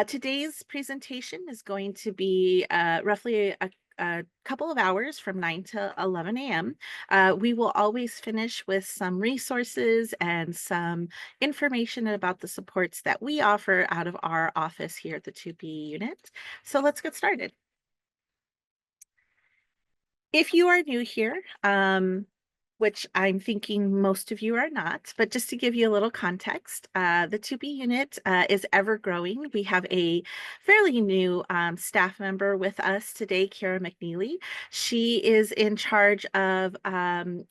Today's presentation is going to be roughly a couple of hours from 9 to 11 a.m. We will always finish with some resources and some information about the supports that we offer out of our office here at the TUPE unit. So let's get started. If you are new here, which I'm thinking most of you are not, but just to give you a little context, the TUPE unit is ever growing. We have a fairly new staff member with us today, Kara McNeely. She is in charge of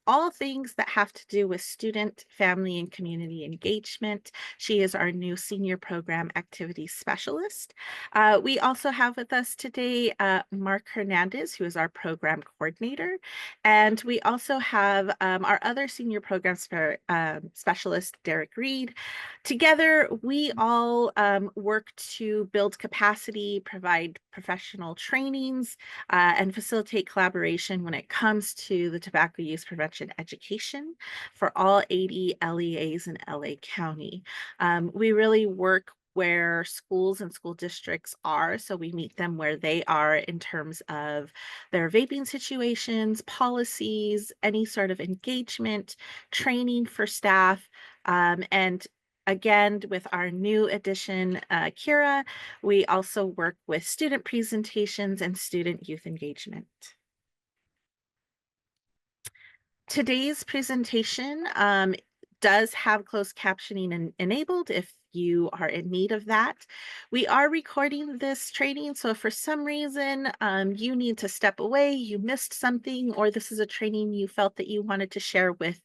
all things that have to do with student, family, and community engagement. She is our new senior program activities specialist. We also have with us today Mark Hernandez, who is our program coordinator. And we also have our other senior program specialist, Derek Reed. Together, we all work to build capacity, provide professional trainings, and facilitate collaboration when it comes to the tobacco use prevention education for all 80 LEAs in LA County. We really work where schools and school districts are. So we meet them where they are in terms of their vaping situations, policies, any sort of engagement, training for staff. And again, with our new addition, Kira, we also work with student presentations and student youth engagement. Today's presentation does have closed captioning enabled if you are in need of that. We are recording this training, so if for some reason you need to step away, you missed something, or this is a training you felt that you wanted to share with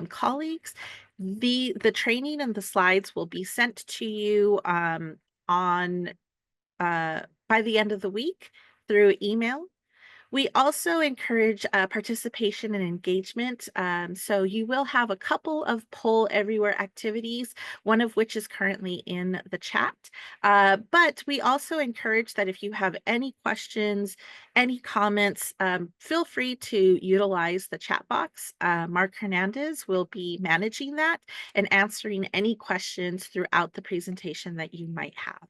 colleagues, the training and the slides will be sent to you on by the end of the week through email. We also encourage participation and engagement. So you will have a couple of poll everywhere activities, one of which is currently in the chat. But we also encourage that if you have any questions, any comments, feel free to utilize the chat box. Mark Hernandez will be managing that and answering any questions throughout the presentation that you might have.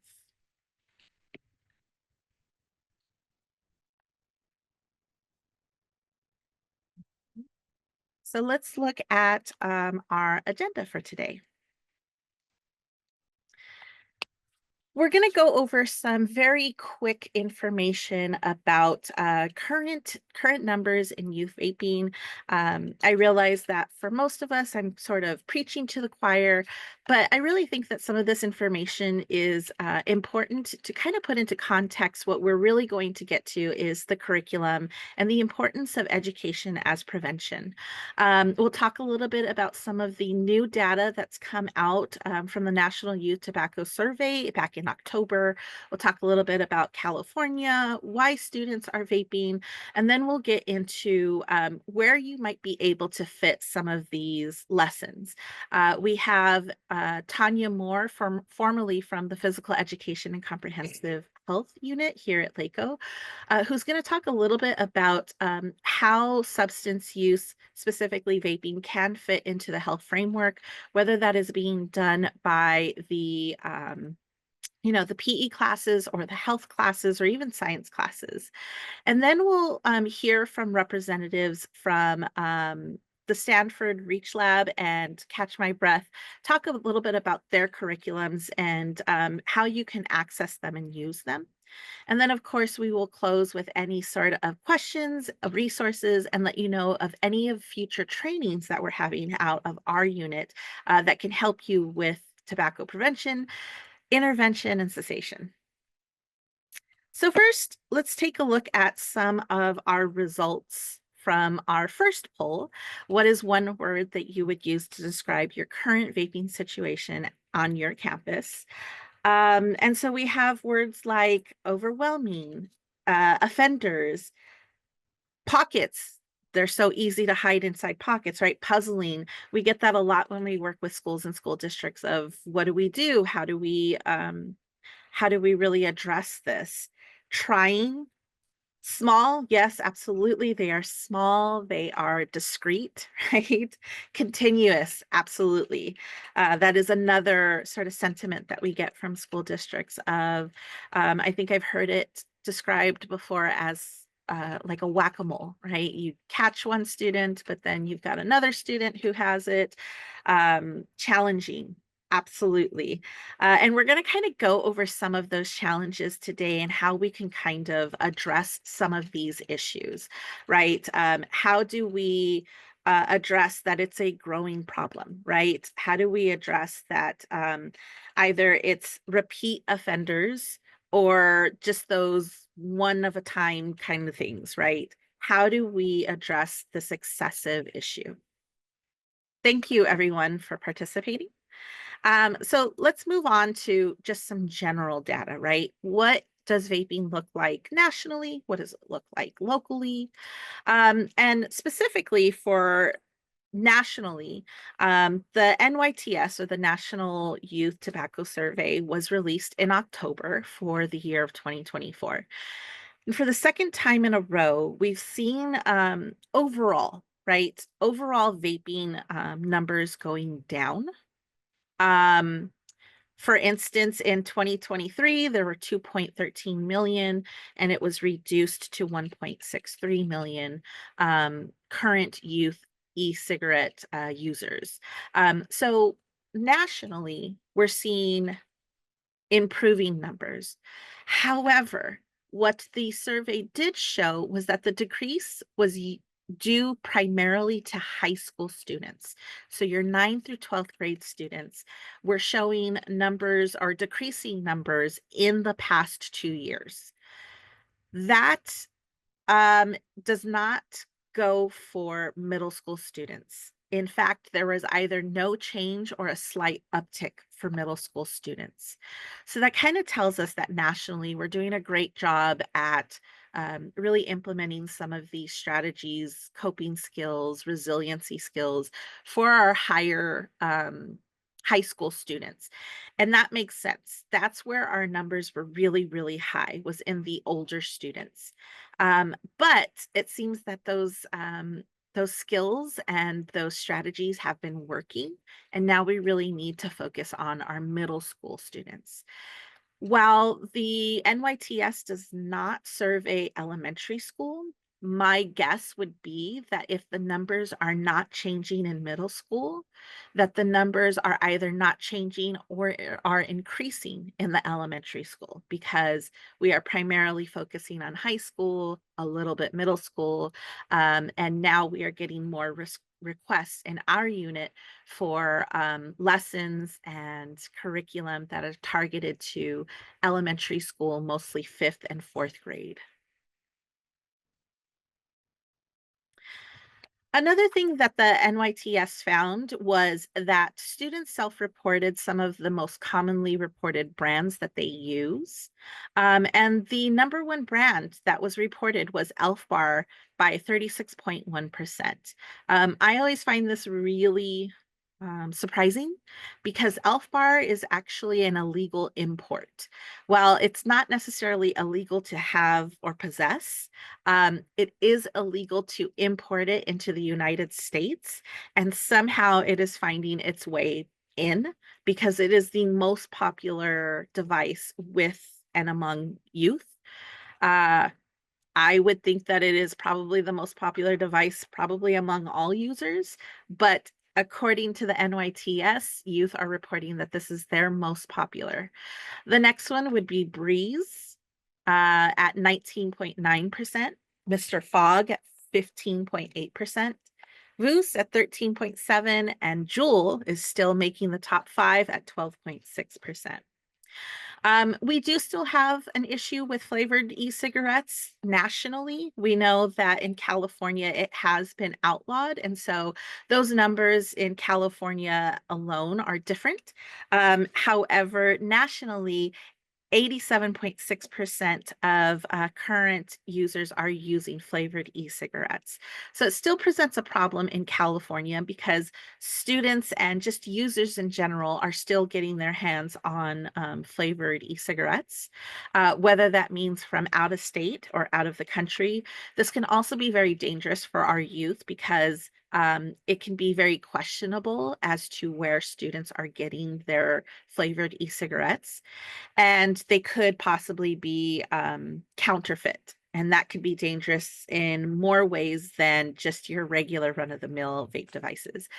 So let's look at our agenda for today. We're going to go over some very quick information about current numbers in youth vaping. I realize that for most of us, I'm sort of preaching to the choir, but I really think that some of this information is important to kind of put into context. What we're really going to get to is the curriculum and the importance of education as prevention. We'll talk a little bit about some of the new data that's come out from the National Youth Tobacco Survey back in October. We'll talk a little bit about California, why students are vaping, and then we'll get into where you might be able to fit some of these lessons. We have Tonya Moore, formerly from the Physical Education and Comprehensive Health Unit here at LACOE, who's going to talk a little bit about how substance use, specifically vaping, can fit into the health framework, whether that is being done by the the PE classes or the health classes or even science classes. And then we'll hear from representatives from the Stanford Reach Lab and Catch My Breath, talk a little bit about their curriculums and how you can access them and use them. And then, of course, we will close with any sort of questions, of resources, and let you know of any of future trainings that we're having out of our unit that can help you with tobacco prevention, intervention, and cessation. So first, let's take a look at some of our results from our first poll. What is one word that you would use to describe your current vaping situation on your campus? And so we have words like overwhelming, offenders, pockets. They're so easy to hide inside pockets, right? Puzzling. We get that a lot when we work with schools and school districts of what do we do? How do we really address this? Trying, Small, yes, absolutely. They are small. They are discrete, right? Continuous, absolutely. That is another sort of sentiment that we get from school districts of, I think I've heard it described before as like a whack-a-mole, right? You catch one student, but then you've got another student who has it. Challenging, absolutely. And we're going to kind of go over some of those challenges today and how we can kind of address some of these issues, right? How do we address that it's a growing problem, right? How do we address that either it's repeat offenders or just those one of a time kind of things, right? How do we address this excessive issue? Thank you, everyone, for participating. So let's move on to just some general data, right? What does vaping look like nationally? What does it look like locally? And specifically for nationally, the NYTS, or the National Youth Tobacco Survey, was released in October for the year of 2024. And for the second time in a row, we've seen overall, right? Overall vaping numbers going down. Um, for instance, in 2023, there were 2.13 million, and it was reduced to 1.63 million current youth e-cigarette users. So nationally, we're seeing improving numbers. However, what the survey did show was that the decrease was due primarily to high school students. So your 9th through 12th grade students were showing numbers or decreasing numbers in the past 2 years. That does not go for middle school students. In fact, there was either no change or a slight uptick for middle school students. So that kind of tells us that nationally, we're doing a great job at really implementing some of these strategies, coping skills, resiliency skills for our high school students. And that makes sense. That's where our numbers were really, really high, was in the older students. But it seems that those skills and those strategies have been working, and now we really need to focus on our middle school students. While the NYTS does not survey elementary school, my guess would be that if the numbers are not changing in middle school, that the numbers are either not changing or are increasing in the elementary school, because we are primarily focusing on high school, a little bit middle school, and now we are getting more requests in our unit for lessons and curriculum that are targeted to elementary school, mostly 5th and 4th grade. Another thing that the NYTS found was that students self-reported some of the most commonly reported brands that they use. And the number one brand that was reported was Elf Bar by 36.1%. I always find this really surprising, because Elf Bar is actually an illegal import. While it's not necessarily illegal to have or possess, it is illegal to import it into the United States, and somehow it is finding its way in, because it is the most popular device with and among youth. Uh, I would think that it is probably the most popular device, probably among all users, but according to the NYTS, youth are reporting that this is their most popular. The next one would be Breeze at 19.9%, Mr. Fogg at 15.8%, Voos at 13.7%, and Juul is still making the top 5 at 12.6%. We do still have an issue with flavored e-cigarettes nationally. We know that in California it has been outlawed, and so those numbers in California alone are different. However, nationally, 87.6% of current users are using flavored e-cigarettes. So it still presents a problem in California because students and just users in general are still getting their hands on flavored e-cigarettes, whether that means from out of state or out of the country. This can also be very dangerous for our youth because it can be very questionable as to where students are getting their flavored e-cigarettes, and they could possibly be counterfeit. And that could be dangerous in more ways than just your regular run-of-the-mill vape devices.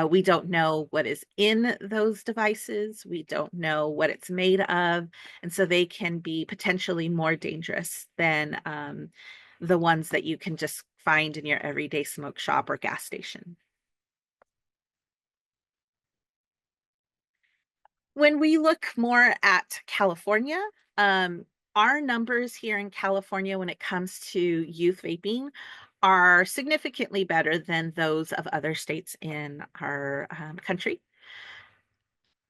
We don't know what is in those devices. We don't know what it's made of. And so they can be potentially more dangerous than the ones that you can just find in your everyday smoke shop or gas station. When we look more at California, um, our numbers here in California when it comes to youth vaping are significantly better than those of other states in our country.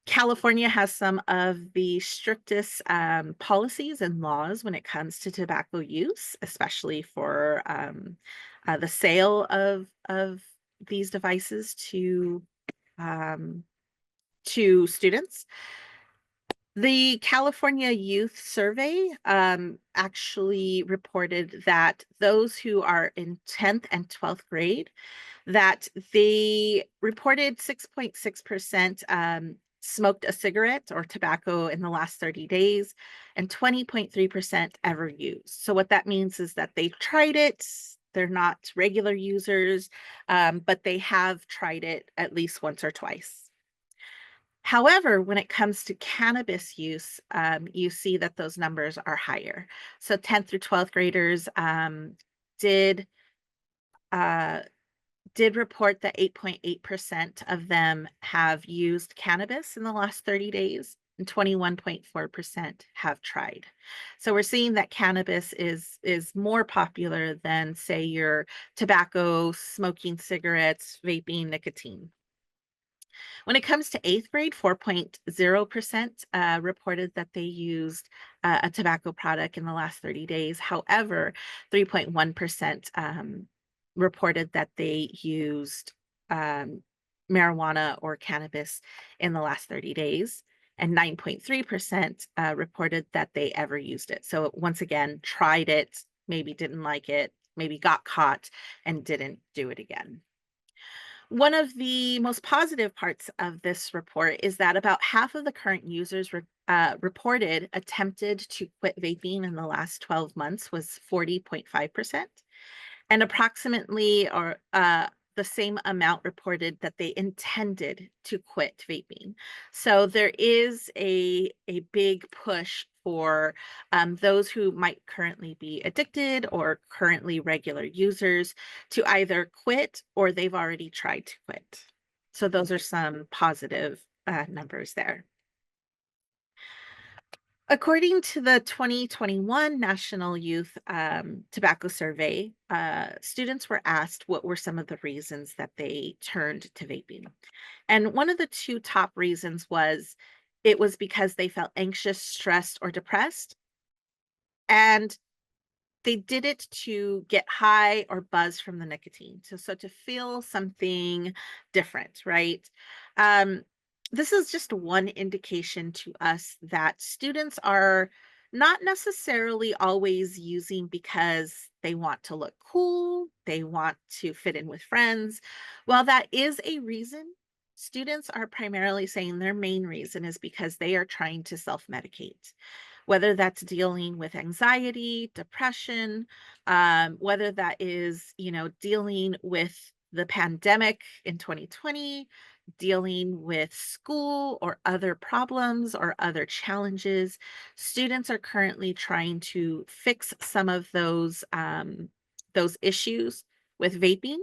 California has some of the strictest policies and laws when it comes to tobacco use, especially for the sale of these devices um, to students. The California Youth Survey actually reported that those who are in 10th and 12th grade, that they reported 6.6% smoked a cigarette or tobacco in the last 30 days, and 20.3% ever used. So what that means is that they've tried it. They're not regular users, but they have tried it at least once or twice. However, when it comes to cannabis use, you see that those numbers are higher. So 10th through 12th graders did uh, did report that 8.8% of them have used cannabis in the last 30 days, and 21.4% have tried. So we're seeing that cannabis is more popular than, say, your tobacco, smoking cigarettes, vaping, nicotine. When it comes to eighth grade, 4.0% reported that they used a tobacco product in the last 30 days. However, 3.1% reported that they used marijuana or cannabis in the last 30 days. And 9.3% reported that they ever used it. So once again, tried it, maybe didn't like it, maybe got caught and didn't do it again. One of the most positive parts of this report is that about half of the current users reported attempted to quit vaping in the last 12 months was 40.5%, and approximately or the same amount reported that they intended to quit vaping. So there is a big push for those who might currently be addicted or currently regular users to either quit or they've already tried to quit. So those are some positive numbers there. According to the 2021 National Youth Tobacco Survey, students were asked what were some of the reasons that they turned to vaping. And one of the two top reasons was it was because they felt anxious, stressed, or depressed. And they did it to get high or buzz from the nicotine. So to feel something different, right? Um, this is just one indication to us that students are not necessarily always using because they want to look cool, they want to fit in with friends. While that is a reason, students are primarily saying their main reason is because they are trying to self-medicate, whether that's dealing with anxiety, depression, whether that is, dealing with the pandemic in 2020, dealing with school or other problems or other challenges. Students are currently trying to fix some of those issues with vaping.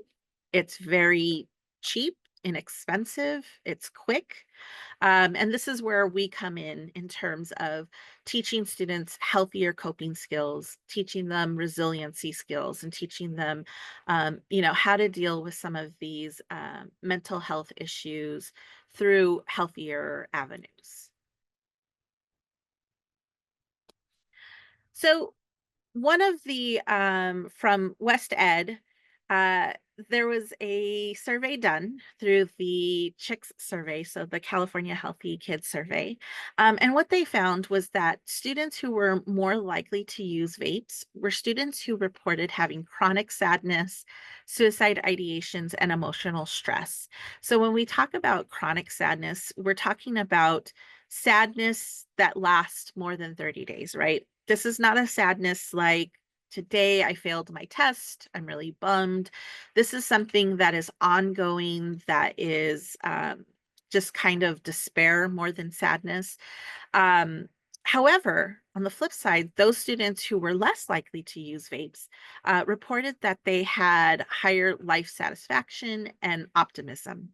It's very cheap, inexpensive, it's quick. And this is where we come in terms of teaching students healthier coping skills, teaching them resiliency skills, and teaching them, how to deal with some of these mental health issues through healthier avenues. So one of the from West Ed, uh, there was a survey done through the Chicks survey, so the California Healthy Kids survey. And what they found was that students who were more likely to use vapes were students who reported having chronic sadness, suicide ideations, and emotional stress. So when we talk about chronic sadness, we're talking about sadness that lasts more than 30 days, right? This is not a sadness like, today I failed my test, I'm really bummed. This is something that is ongoing, that is just kind of despair more than sadness. Um, However, on the flip side, those students who were less likely to use vapes reported that they had higher life satisfaction and optimism.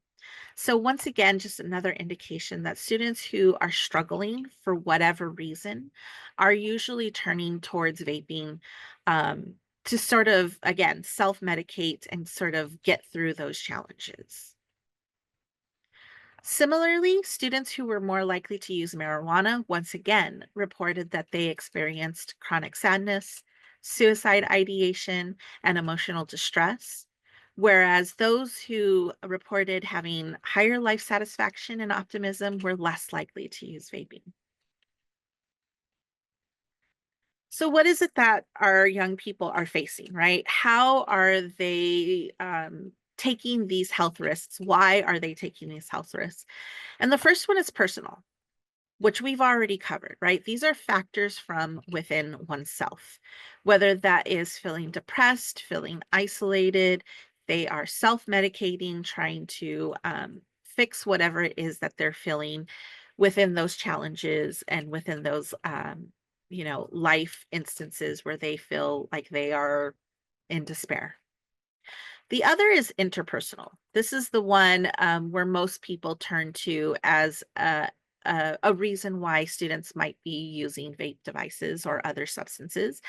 So once again, just another indication that students who are struggling for whatever reason are usually turning towards vaping um, to sort of, again, self-medicate and sort of get through those challenges. Similarly, students who were more likely to use marijuana once again reported that they experienced chronic sadness, suicide ideation, and emotional distress, whereas those who reported having higher life satisfaction and optimism were less likely to use vaping. So, what is it that our young people are facing, right? How are they taking these health risks? Why are they taking these health risks? And the first one is personal, which we've already covered, right? These are factors from within oneself, whether that is feeling depressed, feeling isolated, they are self medicating, trying to fix whatever it is that they're feeling within those challenges and within those, life instances where they feel like they are in despair. The other is interpersonal. This is the one where most people turn to as a reason why students might be using vape devices or other substances,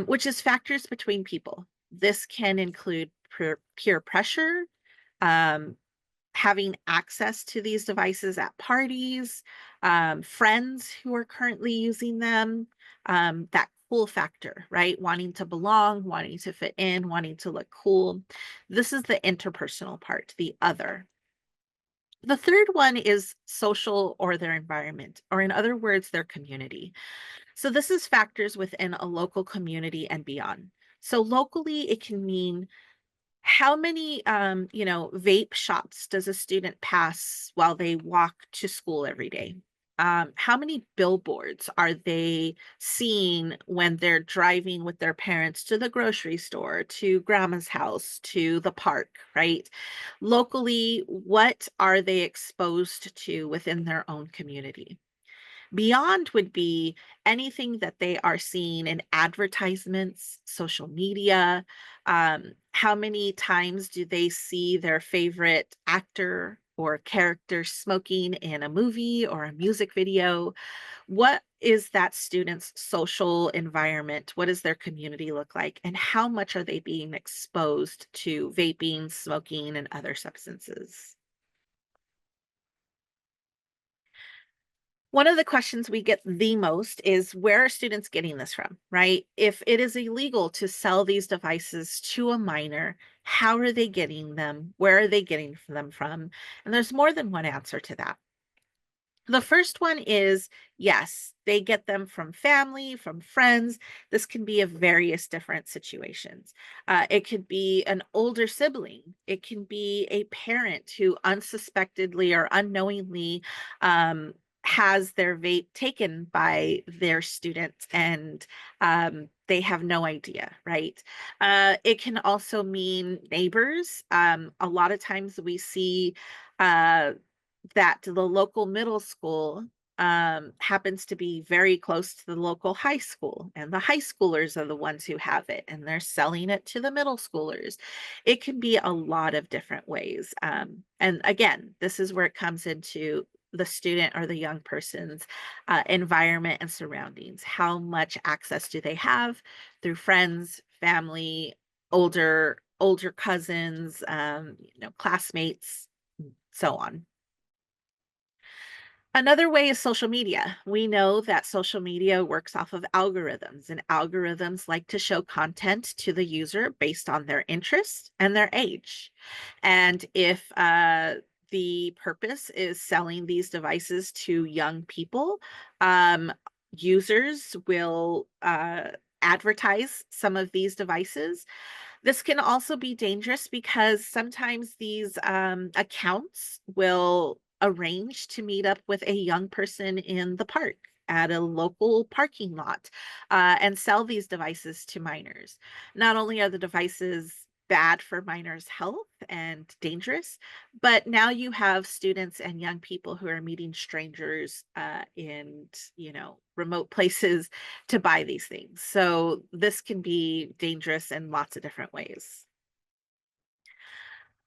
which is factors between people. This can include peer pressure, um, having access to these devices at parties, friends who are currently using them, that cool factor, right? Wanting to belong, wanting to fit in, wanting to look cool. This is the interpersonal part, the other. The third one is social or their environment, or in other words, their community. So this is factors within a local community and beyond. So locally, it can mean how many, vape shops does a student pass while they walk to school every day? How many billboards are they seeing when they're driving with their parents to the grocery store, to grandma's house, to the park, right? Locally, what are they exposed to within their own community? Beyond would be anything that they are seeing in advertisements, social media. How many times do they see their favorite actor or character smoking in a movie or a music video? What is that student's social environment? What does their community look like? And how much are they being exposed to vaping, smoking, and other substances? One of the questions we get the most is, where are students getting this from, right? If it is illegal to sell these devices to a minor, how are they getting them? Where are they getting them from? And there's more than one answer to that. The first one is, yes, they get them from family, from friends. This can be of various different situations. It could be an older sibling. It can be a parent who unsuspectedly or unknowingly um, has their vape taken by their student, and they have no idea, right? It can also mean neighbors. A lot of times we see uh, that the local middle school happens to be very close to the local high school, and the high schoolers are the ones who have it, and they're selling it to the middle schoolers. It can be a lot of different ways. And again, this is where it comes into the student or the young person's environment and surroundings. How much access do they have through friends, family, older cousins, classmates, so on. Another way is social media. We know that social media works off of algorithms, and algorithms like to show content to the user based on their interest and their age. And if the purpose is selling these devices to young people, users will advertise some of these devices. This can also be dangerous because sometimes these accounts will arrange to meet up with a young person in the park at a local parking lot and sell these devices to minors. Not only are the devices bad for minors' health and dangerous, but now you have students and young people who are meeting strangers in, remote places to buy these things. So this can be dangerous in lots of different ways.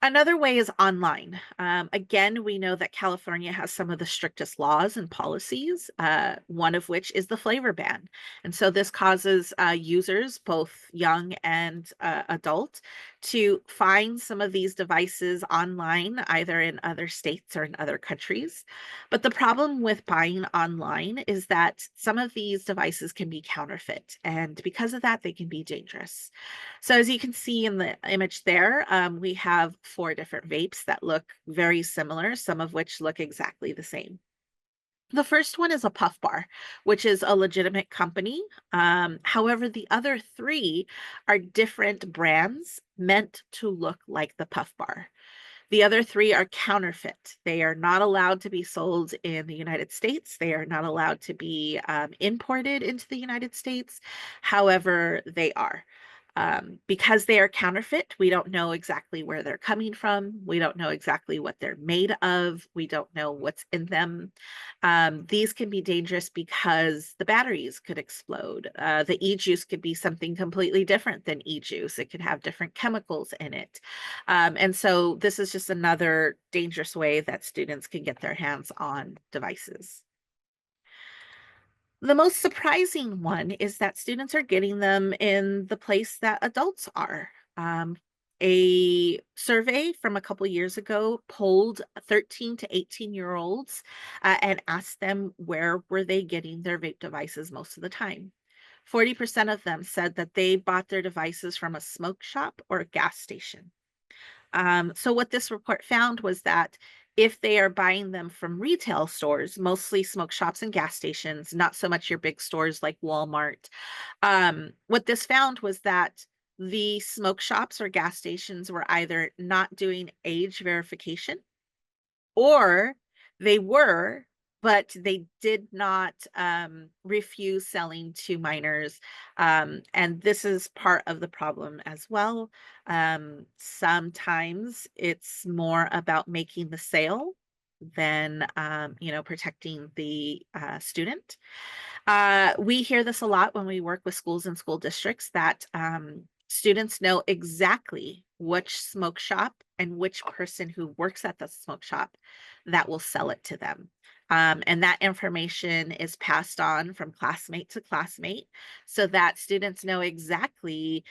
Another way is online. Again, we know that California has some of the strictest laws and policies, one of which is the flavor ban. And so this causes users, both young and adult, to find some of these devices online, either in other states or in other countries. But the problem with buying online is that some of these devices can be counterfeit. And because of that, they can be dangerous. So as you can see in the image there, we have four different vapes that look very similar, some of which look exactly the same. The first one is a Puff Bar, which is a legitimate company. However, the other three are different brands meant to look like the Puff Bar. The other three are counterfeit. They are not allowed to be sold in the United States. They are not allowed to be imported into the United States. However, they are. Because they are counterfeit, we don't know exactly where they're coming from. We don't know exactly what they're made of. We don't know what's in them. These can be dangerous because the batteries could explode. The e-juice could be something completely different than e-juice. It could have different chemicals in it. And so this is just another dangerous way that students can get their hands on devices. The most surprising one is that students are getting them in the place that adults are. A survey from a couple years ago polled 13 to 18-year-olds and asked them where were they getting their vape devices most of the time. 40% of them said that they bought their devices from a smoke shop or a gas station. So what this report found was that if they are buying them from retail stores, mostly smoke shops and gas stations, not so much your big stores like Walmart, what this found was that the smoke shops or gas stations were either not doing age verification or they were, but they did not refuse selling to minors. And this is part of the problem as well. Sometimes it's more about making the sale than protecting the student. We hear this a lot when we work with schools and school districts that students know exactly which smoke shop and which person who works at the smoke shop that will sell it to them. And that information is passed on from classmate to classmate so that students know exactly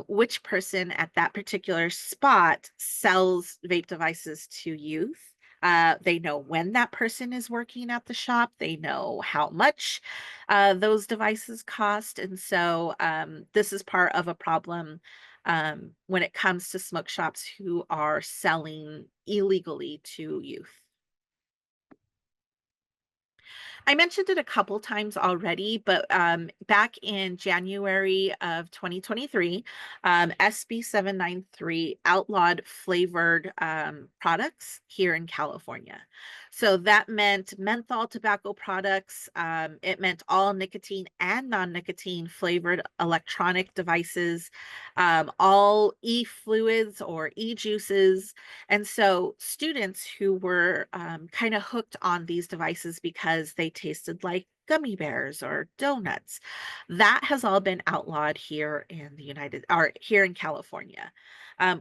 which person at that particular spot sells vape devices to youth. They know when that person is working at the shop. They know how much those devices cost. And so this is part of a problem when it comes to smoke shops who are selling illegally to youth. I mentioned it a couple times already, but back in January of 2023, SB 793 outlawed flavored products here in California. So that meant menthol tobacco products. It meant all nicotine and non-nicotine flavored electronic devices, all e-fluids or e-juices. And so students who were kind of hooked on these devices because they tasted like gummy bears or donuts, that has all been outlawed here in the here in California.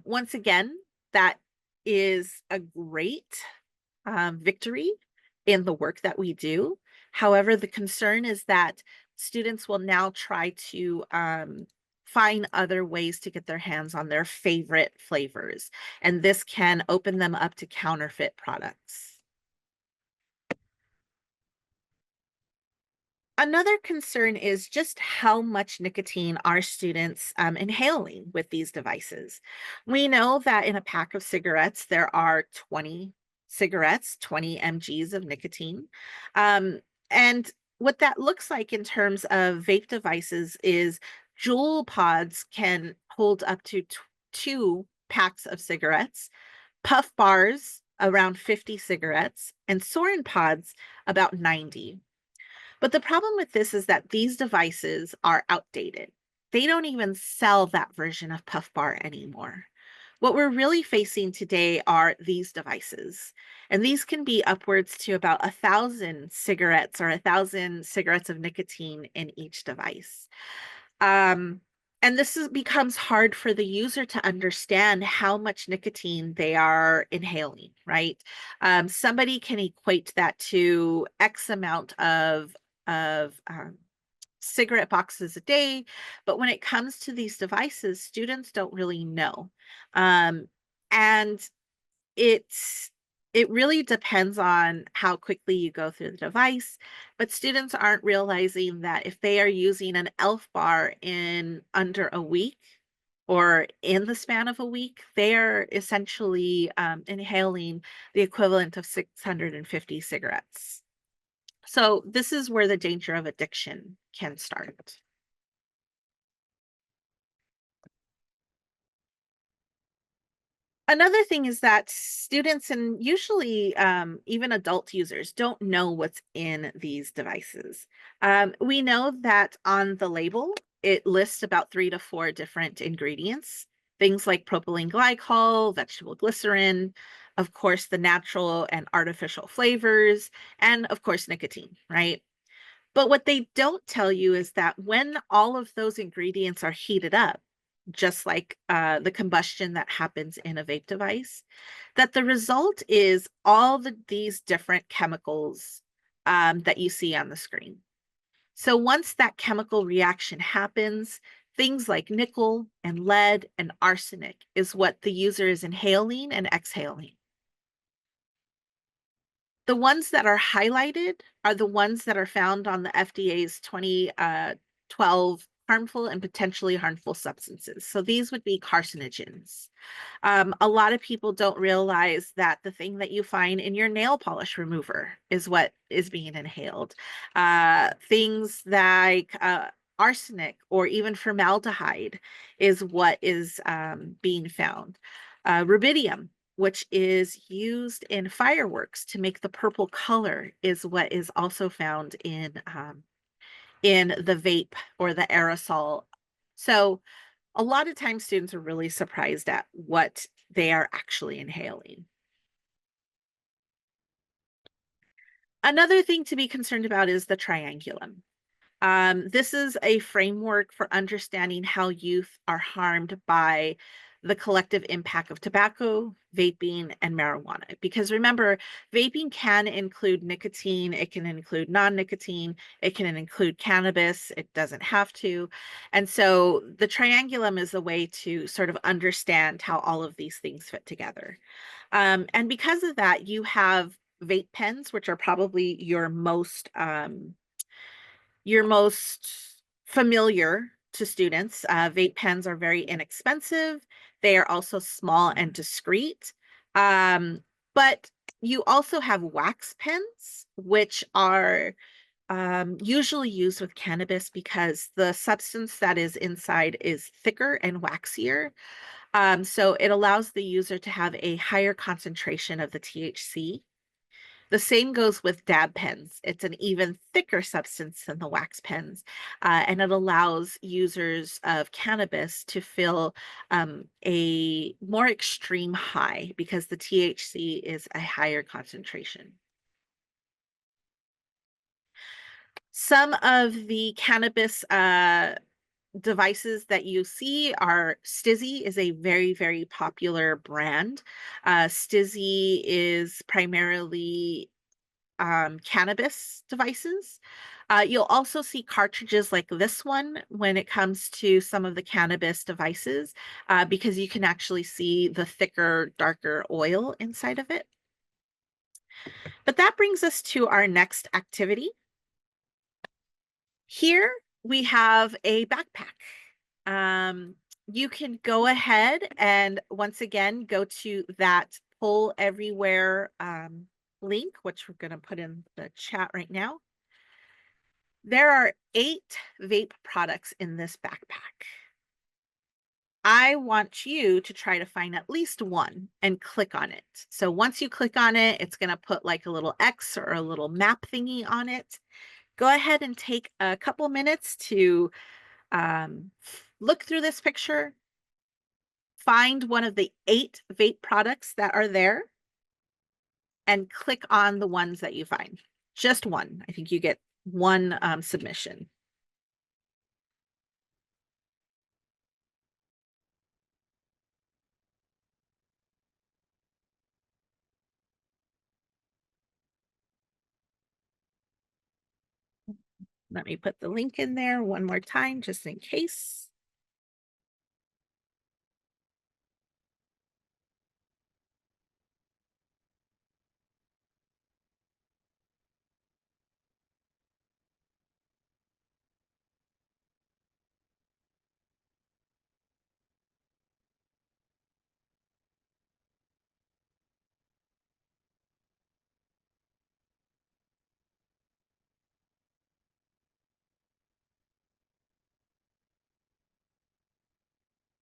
Once again, that is a great victory in the work that we do. However, the concern is that students will now try to find other ways to get their hands on their favorite flavors, and this can open them up to counterfeit products. Another concern is just how much nicotine are students inhaling with these devices. We know that in a pack of cigarettes, there are 20 cigarettes, 20 mgs of nicotine. And what that looks like in terms of vape devices is Juul pods can hold up to two packs of cigarettes, Puff bars around 50 cigarettes, and Soren pods about 90. But the problem with this is that these devices are outdated. They don't even sell that version of Puff Bar anymore. What we're really facing today are these devices, and these can be upwards to about 1,000 cigarettes or 1,000 cigarettes of nicotine in each device. Um, and becomes hard for the user to understand how much nicotine they are inhaling, right? Somebody can equate that to X amount of cigarette boxes a day, but when it comes to these devices, students don't really know. Um, and it's it really depends on how quickly you go through the device, but students aren't realizing that if they are using an elf bar in under a week or in the span of a week, they are essentially inhaling the equivalent of 650 cigarettes. So this is where the danger of addiction can start. Another thing is that students and usually even adult users don't know what's in these devices. We know that on the label, it lists about 3 to 4 different ingredients, things like propylene glycol, vegetable glycerin, of course, the natural and artificial flavors, and of course, nicotine, right? But what they don't tell you is that when all of those ingredients are heated up, just like the combustion that happens in a vape device, that the result is these different chemicals that you see on the screen. So once that chemical reaction happens, things like nickel and lead and arsenic is what the user is inhaling and exhaling. The ones that are highlighted are the ones that are found on the FDA's 2012 harmful and potentially harmful substances. So these would be carcinogens. A lot of people don't realize that the thing that you find in your nail polish remover is what is being inhaled. Things like arsenic or even formaldehyde is what is being found. Rubidium, which is used in fireworks to make the purple color, is what is also found in the vape or the aerosol. So a lot of times students are really surprised at what they are actually inhaling. Another thing to be concerned about is the triangulum. This is a framework for understanding how youth are harmed by the collective impact of tobacco, vaping, and marijuana. Because remember, vaping can include nicotine, it can include non nicotine, it can include cannabis, it doesn't have to. And so the triangulum is a way to sort of understand how all of these things fit together. And because of that, you have vape pens, which are probably your most familiar to students. Vape pens are very inexpensive. They are also small and discreet. But you also have wax pens, which are usually used with cannabis because the substance that is inside is thicker and waxier. So it allows the user to have a higher concentration of the THC. The same goes with dab pens. It's an even thicker substance than the wax pens, and it allows users of cannabis to feel a more extreme high because the THC is a higher concentration. Some of the cannabis devices that you see are Stizzy is a very, very popular brand. Stizzy is primarily cannabis devices. You'll also see cartridges like this one when it comes to some of the cannabis devices, because you can actually see the thicker, darker oil inside of it. But that brings us to our next activity. Here we have a backpack. Um, you can go ahead and once again go to that Poll Everywhere link, which we're going to put in the chat right now. There are 8 vape products in this backpack. I want you to try to find at least one and click on it. So once you click on it, it's going to put like a little X or a little map thingy on it. Go ahead and take a couple minutes to look through this picture, find one of the 8 vape products that are there, and click on the ones that you find. Just one. I think you get one submission. Let me put the link in there one more time, just in case.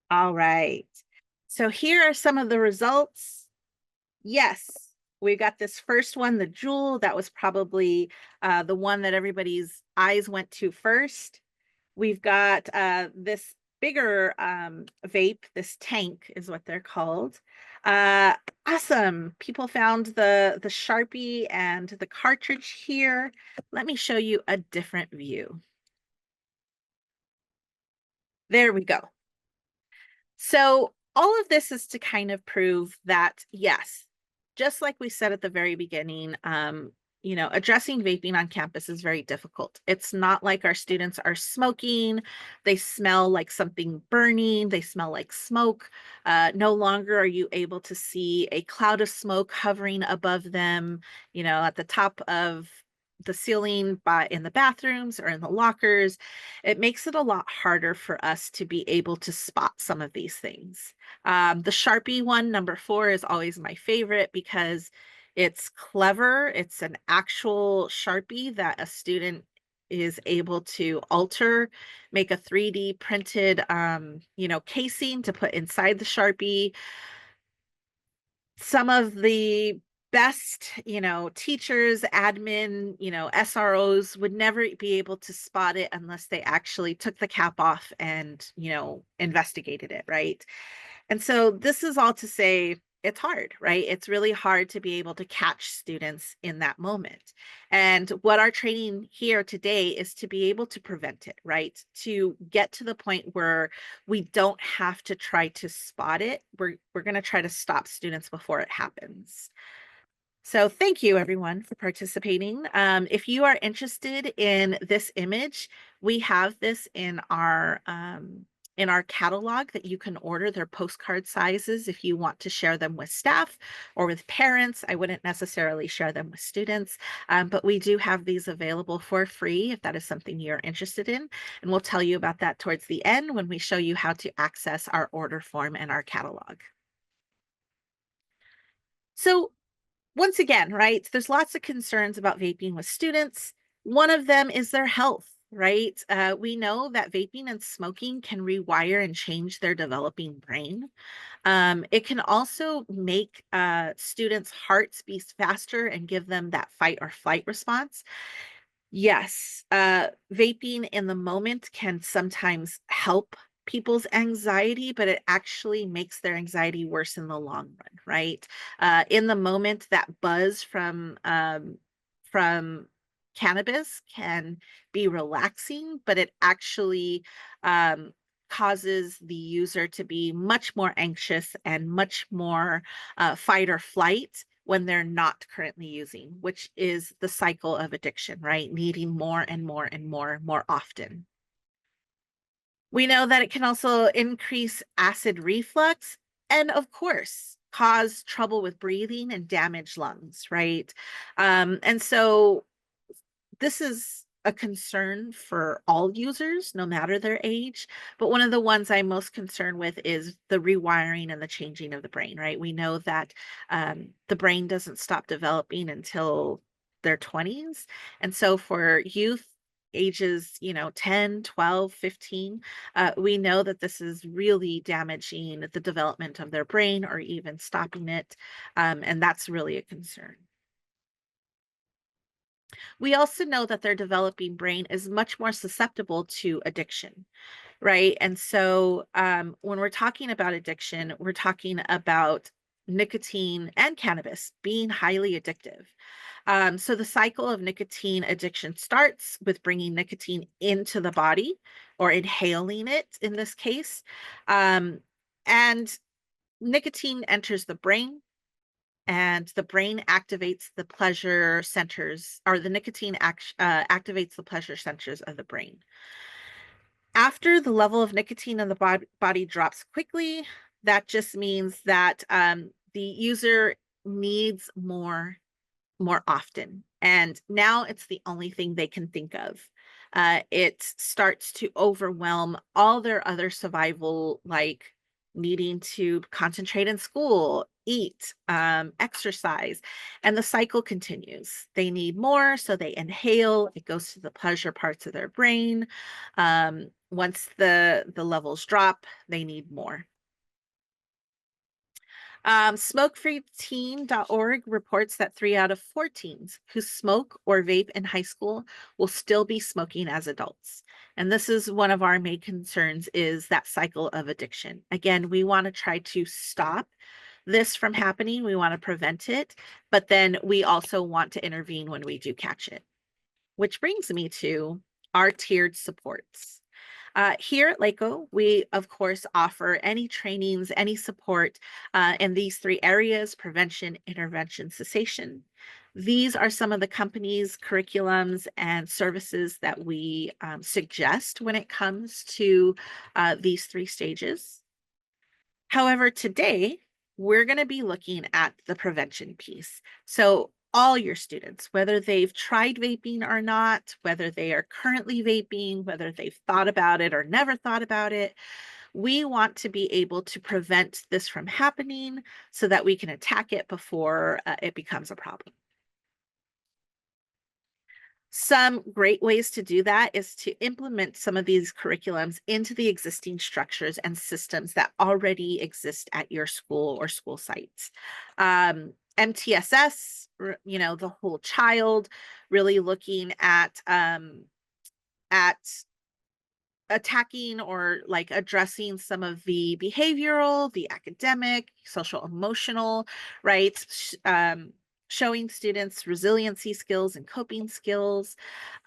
All right. So here are some of the results. Yes, we got this first one, the Jewel. That was probably the one that everybody's eyes went to first. We've got this bigger vape, this tank is what they're called. Awesome. People found the Sharpie and the cartridge here. Let me show you a different view. There we go. So all of this is to kind of prove that, yes, just like we said at the very beginning, addressing vaping on campus is very difficult. It's not like our students are smoking. They smell like something burning. They smell like smoke. No longer are you able to see a cloud of smoke hovering above them, at the top of the ceiling in the bathrooms or in the lockers. It makes it a lot harder for us to be able to spot some of these things. The Sharpie one, number 4, is always my favorite because it's clever. It's an actual Sharpie that a student is able to alter, make a 3D printed, casing to put inside the Sharpie. Some of the best, teachers, admin, SROs would never be able to spot it unless they actually took the cap off and, investigated it, right? And so this is all to say it's hard, right? It's really hard to be able to catch students in that moment. And what our training here today is to be able to prevent it, right? To get to the point where we don't have to try to spot it. We're going to try to stop students before it happens. So thank you everyone for participating. If you are interested in this image, we have this in our catalog that you can order. Their postcard sizes if you want to share them with staff or with parents. I wouldn't necessarily share them with students, but we do have these available for free if that is something you're interested in. And we'll tell you about that towards the end when we show you how to access our order form and our catalog. So once again, right, there's lots of concerns about vaping with students. One of them is their health, right? We know that vaping and smoking can rewire and change their developing brain. It can also make students' hearts beat faster and give them that fight or flight response. Yes, vaping in the moment can sometimes help people's anxiety, but it actually makes their anxiety worse in the long run, right? In the moment, that buzz from cannabis can be relaxing, but it actually um, causes the user to be much more anxious and much more fight or flight when they're not currently using, which is the cycle of addiction, right? Needing more and more and more often. We know that it can also increase acid reflux and, of course, cause trouble with breathing and damage lungs, right? And so this is a concern for all users, no matter their age. But one of the ones I'm most concerned with is the rewiring and the changing of the brain, right? We know that the brain doesn't stop developing until their 20s. And so for youth, ages 10, 12, 15, we know that this is really damaging the development of their brain or even stopping it, and that's really a concern. We also know that their developing brain is much more susceptible to addiction, right? And so when we're talking about addiction, we're talking about nicotine and cannabis being highly addictive. So the cycle of nicotine addiction starts with bringing nicotine into the body or inhaling it in this case. Um, and nicotine enters the brain, and the brain activates the pleasure centers, or the activates the pleasure centers of the brain. After the level of nicotine in the body drops quickly, that just means that the user needs more often. And now it's the only thing they can think of. It starts to overwhelm all their other survival, like needing to concentrate in school, eat, exercise, and the cycle continues. They need more, so they inhale. It goes to the pleasure parts of their brain. Once the levels drop, they need more. Smokefreeteen.org reports that 3 out of 4 teens who smoke or vape in high school will still be smoking as adults. And this is one of our main concerns, is that cycle of addiction. Again, we want to try to stop this from happening. We want to prevent it, but then we also want to intervene when we do catch it. Which brings me to our tiered supports. Here at LACOE, we of course offer any trainings, any support in these 3 areas: prevention, intervention, cessation. These are some of the companies, curriculums, and services that we suggest when it comes to these 3 stages. However, today we're going to be looking at the prevention piece. So all your students, whether they've tried vaping or not, whether they are currently vaping, whether they've thought about it or never thought about it, we want to be able to prevent this from happening so that we can attack it before it becomes a problem. Some great ways to do that is to implement some of these curriculums into the existing structures and systems that already exist at your school or school sites. MTSS, the whole child, really looking at attacking or like addressing some of the behavioral, the academic, social emotional, right? Showing students resiliency skills and coping skills.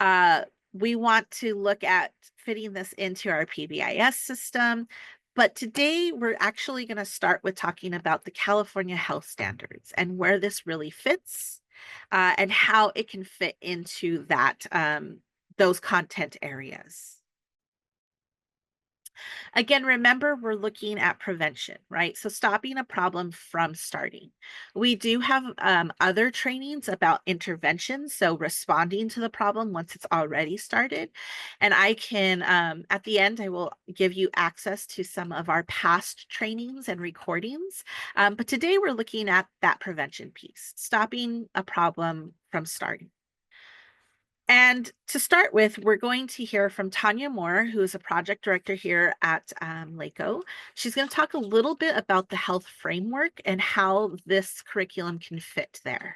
Uh, we want to look at fitting this into our PBIS system. But today we're actually going to start with talking about the California health standards and where this really fits, and how it can fit into those content areas. Again, remember, we're looking at prevention, right? So stopping a problem from starting. We do have other trainings about intervention, so responding to the problem once it's already started. And I can, at the end, I will give you access to some of our past trainings and recordings. But today we're looking at that prevention piece, stopping a problem from starting. And to start with, we're going to hear from Tonya Moore, who is a project director here at LACOE. She's going to talk a little bit about the health framework and how this curriculum can fit there.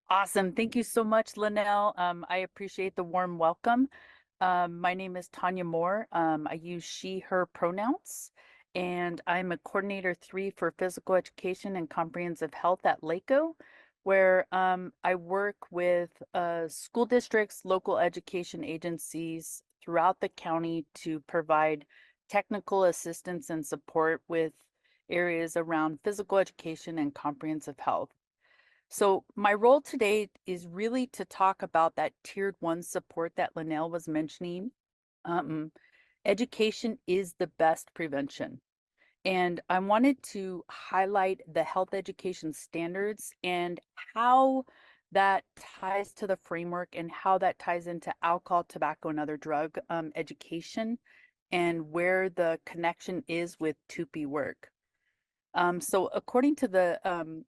Awesome. Thank you so much, Linnell. I appreciate the warm welcome. My name is Tonya Moore. I use she, her pronouns, and I'm a coordinator 3 for physical education and comprehensive health at LACOE, where I work with school districts, local education agencies throughout the county to provide technical assistance and support with areas around physical education and comprehensive health. So my role today is really to talk about that tiered 1 support that Linnell was mentioning. Education is the best prevention. And I wanted to highlight the health education standards and how that ties to the framework and how that ties into alcohol, tobacco, and other drug education, and where the connection is with TUPE work. So according to the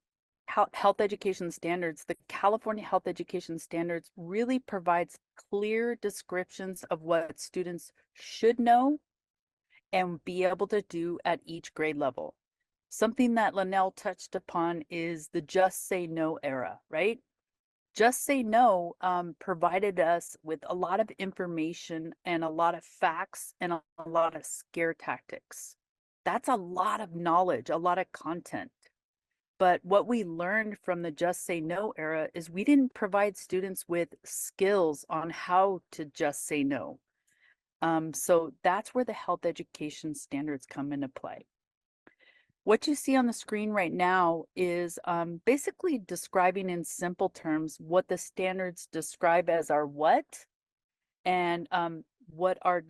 health education standards, the California Health Education Standards really provides clear descriptions of what students should know and be able to do at each grade level. Something that Linnell touched upon is the just say no era, right? Just say no provided us with a lot of information and a lot of facts and a lot of scare tactics. That's a lot of knowledge, a lot of content. But what we learned from the just say no era is we didn't provide students with skills on how to just say no. So that's where the health education standards come into play. What you see on the screen right now is basically describing in simple terms what the standards describe as our what and what are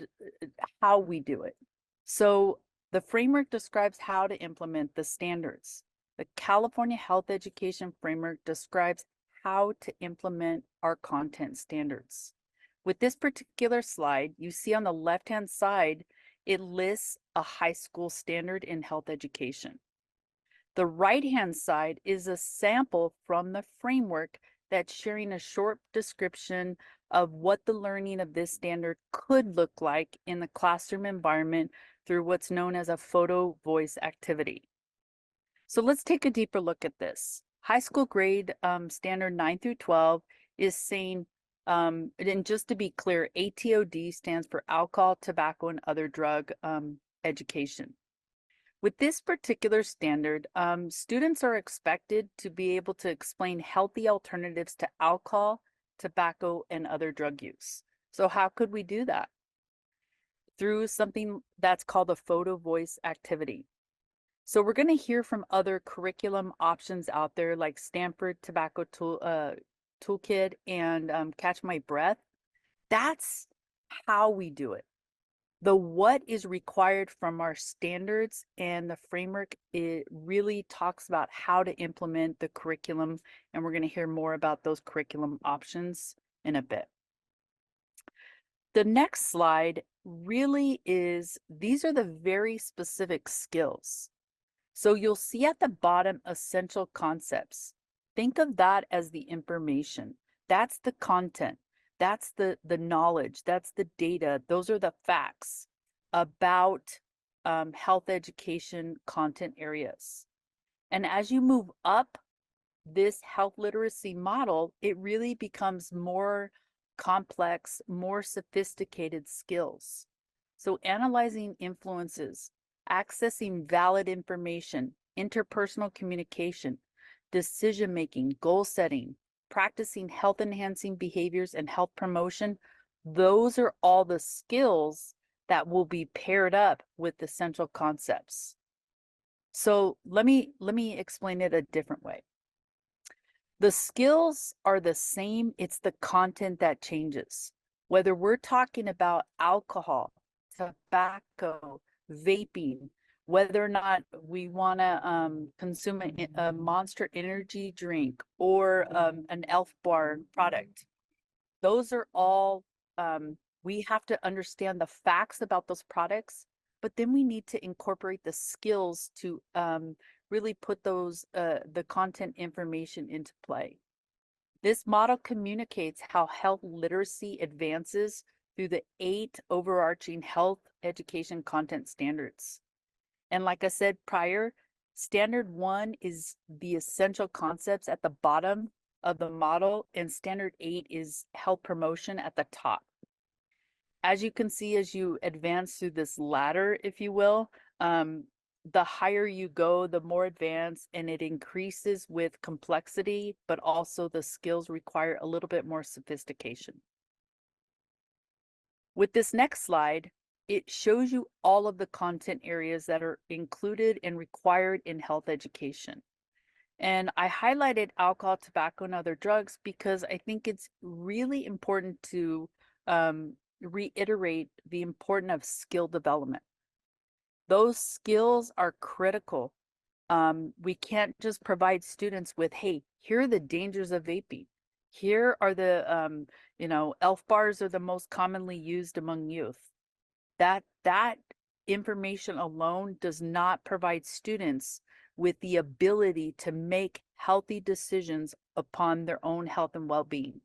how we do it. So the framework describes how to implement the standards. The California Health Education Framework describes how to implement our content standards. With this particular slide, you see on the left-hand side, it lists a high school standard in health education. The right-hand side is a sample from the framework that's sharing a short description of what the learning of this standard could look like in the classroom environment through what's known as a photo voice activity. So let's take a deeper look at this. High school grade standard 9 through 12 is saying, and just to be clear, ATOD stands for alcohol, tobacco, and other drug education. With this particular standard, students are expected to be able to explain healthy alternatives to alcohol, tobacco, and other drug use. So how could we do that? Through something that's called a photo voice activity. So we're going to hear from other curriculum options out there like Stanford Tobacco Toolkit and Catch My Breath. That's how we do it. The what is required from our standards and the framework, it really talks about how to implement the curriculum, and we're going to hear more about those curriculum options in a bit. The next slide really is, these are the very specific skills. So you'll see at the bottom, essential concepts. Think of that as the information. That's the content. That's the knowledge. That's the data. Those are the facts about health education content areas. And as you move up this health literacy model, it really becomes more complex, more sophisticated skills. So analyzing influences, accessing valid information, interpersonal communication, decision-making, goal setting, practicing health enhancing behaviors and health promotion, those are all the skills that will be paired up with essential concepts. So let me explain it a different way. The skills are the same, it's the content that changes. Whether we're talking about alcohol, tobacco, vaping, whether or not we want to consume a Monster energy drink or an Elf Bar product, those are all, we have to understand the facts about those products, but then we need to incorporate the skills to really put those, the content information into play. This model communicates how health literacy advances through the 8 overarching health education content standards. And like I said prior, standard 1 is the essential concepts at the bottom of the model, and standard 8 is health promotion at the top. As you can see, as you advance through this ladder, if you will, the higher you go, the more advanced, and it increases with complexity, but also the skills require a little bit more sophistication. With this next slide, it shows you all of the content areas that are included and required in health education. And I highlighted alcohol, tobacco, and other drugs because I think it's really important to reiterate the importance of skill development. Those skills are critical. We can't just provide students with, hey, here are the dangers of vaping. Here are the, elf bars are the most commonly used among youth. That information alone does not provide students with the ability to make healthy decisions upon their own health and well-being.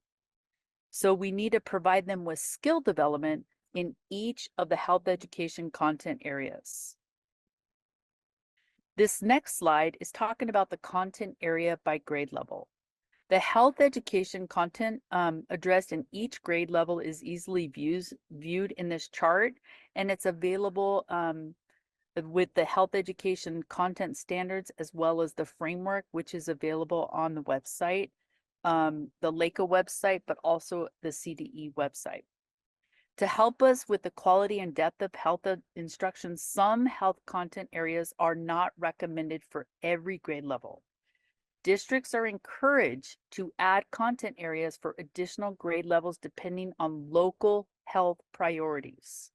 So we need to provide them with skill development in each of the health education content areas. This next slide is talking about the content area by grade level. The health education content addressed in each grade level is easily viewed in this chart, and it's available with the health education content standards as well as the framework, which is available on the website, the LACOE website, but also the CDE website. To help us with the quality and depth of health instruction, some health content areas are not recommended for every grade level. Districts are encouraged to add content areas for additional grade levels depending on local health priorities.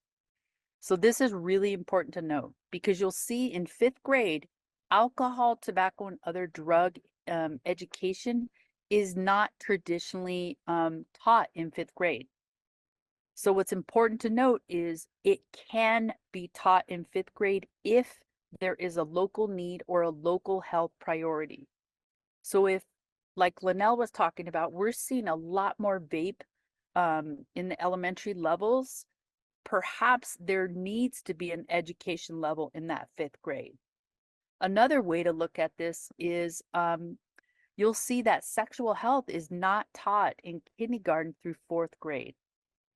So this is really important to note because you'll see in 5th grade, alcohol, tobacco, and other drug education is not traditionally taught in 5th grade. So what's important to note is it can be taught in 5th grade if there is a local need or a local health priority. So if, like Linnell was talking about, we're seeing a lot more vape in the elementary levels, perhaps there needs to be an education level in that 5th grade. Another way to look at this is you'll see that sexual health is not taught in kindergarten through 4th grade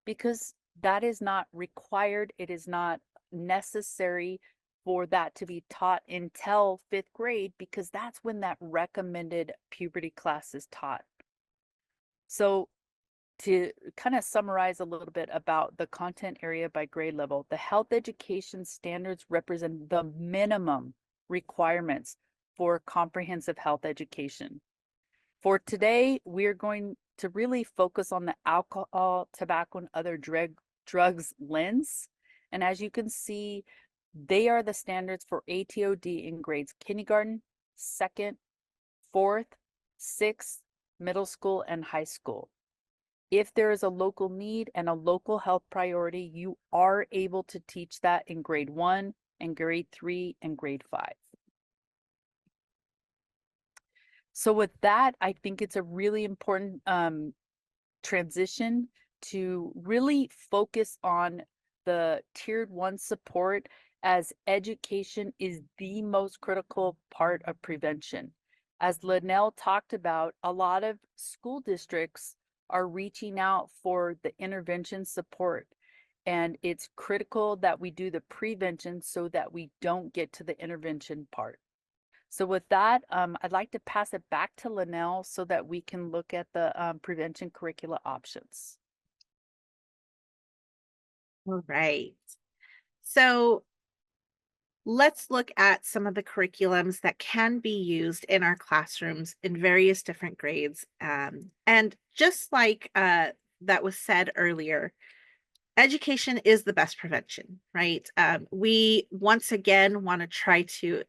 because that is not required. It is not necessary for that to be taught until 5th grade because that's when that recommended puberty class is taught. So to kind of summarize a little bit about the content area by grade level, the health education standards represent the minimum requirements for comprehensive health education. For today, we're going to really focus on the alcohol, tobacco, and other drugs lens. And as you can see, they are the standards for ATOD in grades kindergarten, 2nd, 4th, 6th, middle school, and high school. If there is a local need and a local health priority, you are able to teach that in grade 1 and grade 3 and grade 5. So with that, I think it's a really important transition to really focus on the tiered 1 support, as education is the most critical part of prevention. As Linnell talked about, a lot of school districts are reaching out for the intervention support, and it's critical that we do the prevention so that we don't get to the intervention part. So with that, I'd like to pass it back to Linnell so that we can look at the prevention curricula options. All right. So let's look at some of the curriculums that can be used in our classrooms in various different grades. And just like that was said earlier, education is the best prevention, right? We once again want to try to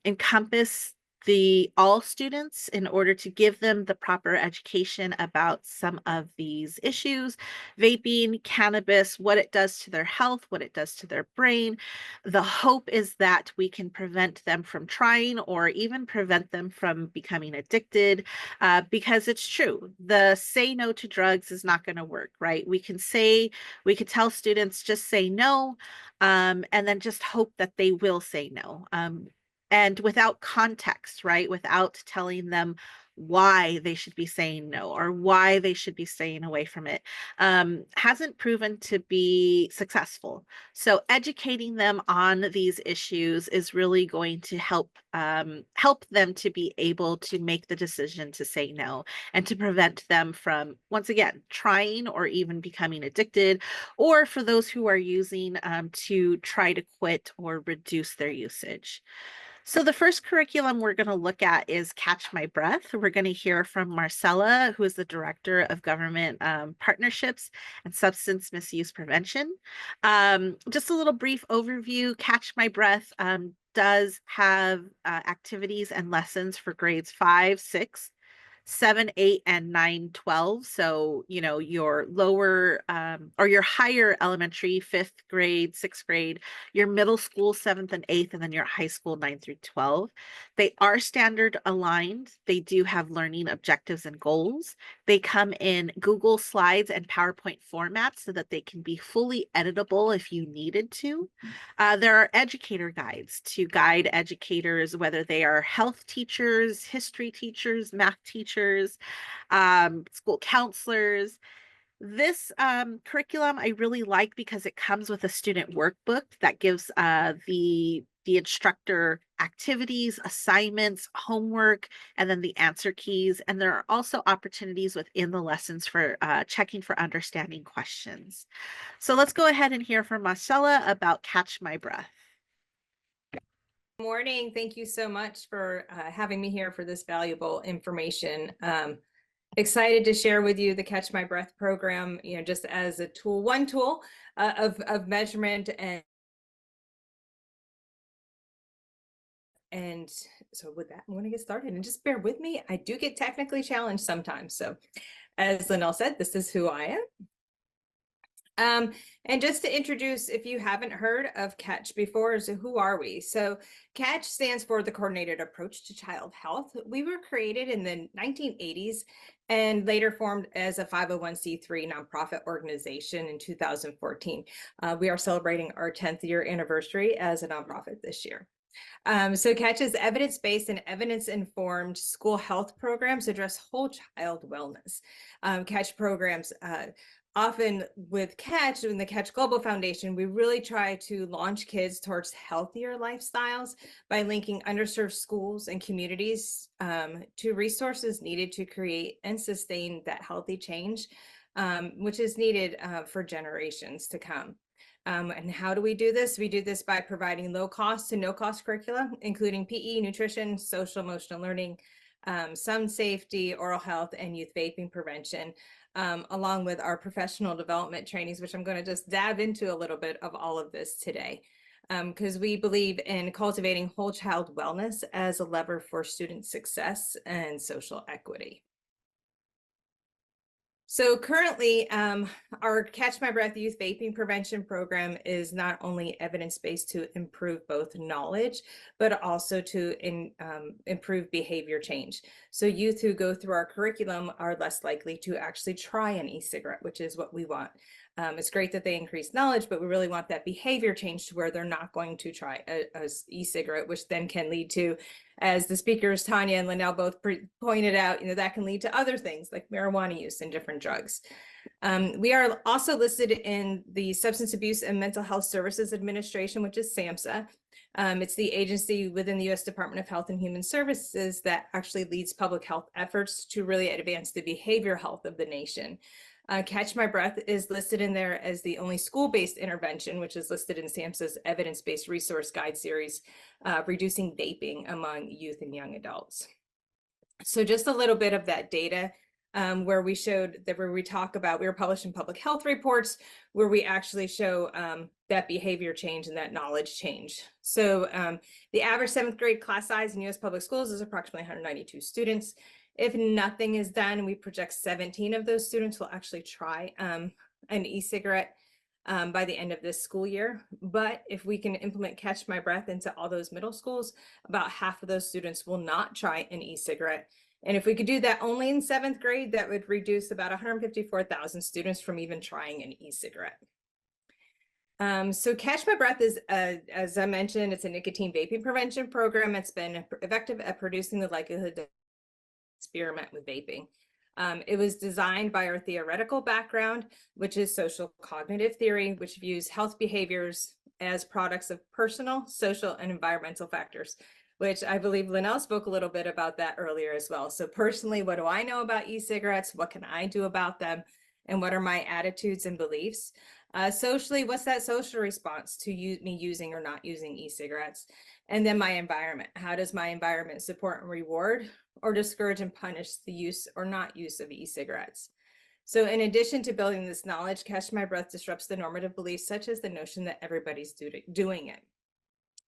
encompass all students in order to give them the proper education about some of these issues: vaping, cannabis, what it does to their health, what it does to their brain. The hope is that we can prevent them from trying or even prevent them from becoming addicted, because it's true, the say no to drugs is not going to work, right? We could tell students just say no, and then just hope that they will say no. And without context, right? Without telling them why they should be saying no or why they should be staying away from it, hasn't proven to be successful. So educating them on these issues is really going to help them to be able to make the decision to say no and to prevent them from, once again, trying or even becoming addicted, or for those who are using, to try to quit or reduce their usage. So the first curriculum we're going to look at is Catch My Breath. We're going to hear from Marcella, who is the Director of Government Partnerships and Substance Misuse Prevention. Just a little brief overview. Catch My Breath does have activities and lessons for grades 5, 6, 7, 8, and 9, 12. So, you know, your lower or your higher elementary, 5th grade, 6th grade, your middle school, 7th and 8th, and then your high school, 9 through 12. They are standard aligned. They do have learning objectives and goals. They come in Google Slides and PowerPoint formats so that they can be fully editable if you needed to. There are educator guides to guide educators, whether they are health teachers, history teachers, math teachers, school counselors. This curriculum I really like because it comes with a student workbook that gives the instructor activities, assignments, homework, and then the answer keys. And there are also opportunities within the lessons for checking for understanding questions. So let's go ahead and hear from Marcella about Catch My Breath. Morning. Thank you so much for having me here for this valuable information. Excited to share with you the Catch My Breath program, you know, just as a tool, one tool of measurement. And so with that, I'm going to get started, and just bear with me. I do get technically challenged sometimes. So as Linnell said, this is who I am. And just to introduce, if you haven't heard of CATCH before, so who are we? So CATCH stands for the Coordinated Approach to Child Health. We were created in the 1980s and later formed as a 501c3 nonprofit organization in 2014. We are celebrating our 10th year anniversary as a nonprofit this year. So CATCH is evidence-based and evidence-informed school health programs address whole child wellness. CATCH programs often with CATCH and the CATCH Global Foundation, we really try to launch kids towards healthier lifestyles by linking underserved schools and communities to resources needed to create and sustain that healthy change, which is needed for generations to come. And how do we do this? We do this by providing low cost to no cost curricula, including PE, nutrition, social emotional learning, some safety, oral health, and youth vaping prevention, along with our professional development trainings, which I'm going to just dive into a little bit of all of this today, because we believe in cultivating whole child wellness as a lever for student success and social equity. So currently, our Catch My Breath Youth Vaping Prevention Program is not only evidence-based to improve both knowledge, but also to improve behavior change. So youth who go through our curriculum are less likely to actually try an e-cigarette, which is what we want. It's great that they increase knowledge, but we really want that behavior change to where they're not going to try a e-cigarette, which then can lead to, as the speakers Tonya and Linnell both pointed out, you know, that can lead to other things like marijuana use and different drugs. We are also listed in the Substance Abuse and Mental Health Services Administration, which is SAMHSA. It's the agency within the U.S. Department of Health and Human Services that actually leads public health efforts to really advance the behavioral health of the nation. Catch My Breath is listed in there as the only school-based intervention, which is listed in SAMHSA's evidence-based resource guide series, reducing vaping among youth and young adults. So just a little bit of that data where we showed that, where we talk about, we were publishing public health reports where we actually show that behavior change and that knowledge change. So the average 7th grade class size in U.S. public schools is approximately 192 students. If nothing is done, we project 17 of those students will actually try an e-cigarette by the end of this school year. But if we can implement Catch My Breath into all those middle schools, about half of those students will not try an e-cigarette. And if we could do that only in 7th grade, that would reduce about 154,000 students from even trying an e-cigarette. So Catch My Breath is, as I mentioned, it's a nicotine vaping prevention program. It's been effective at reducing the likelihood to experiment with vaping. It was designed by our theoretical background, which is social cognitive theory, which views health behaviors as products of personal, social, and environmental factors, which I believe Linnell spoke a little bit about that earlier as well. So personally, what do I know about e-cigarettes? What can I do about them? And what are my attitudes and beliefs? Socially, what's that social response to me using or not using e-cigarettes? And then my environment. How does my environment support and reward or discourage and punish the use or not use of e-cigarettes? So in addition to building this knowledge, Catch My Breath disrupts the normative beliefs such as the notion that everybody's doing it.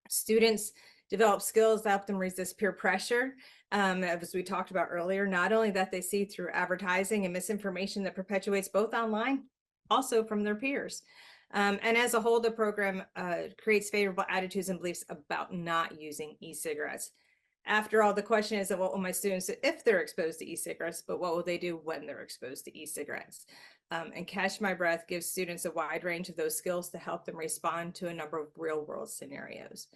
Students develop skills that help them resist peer pressure, as we talked about earlier, not only that they see through advertising and misinformation that perpetuates both online, also from their peers. And as a whole, the program creates favorable attitudes and beliefs about not using e-cigarettes. After all, the question isn't what will my students do if they're exposed to e-cigarettes, but what will they do when they're exposed to e-cigarettes? And Catch My Breath gives students a wide range of those skills to help them respond to a number of real world scenarios.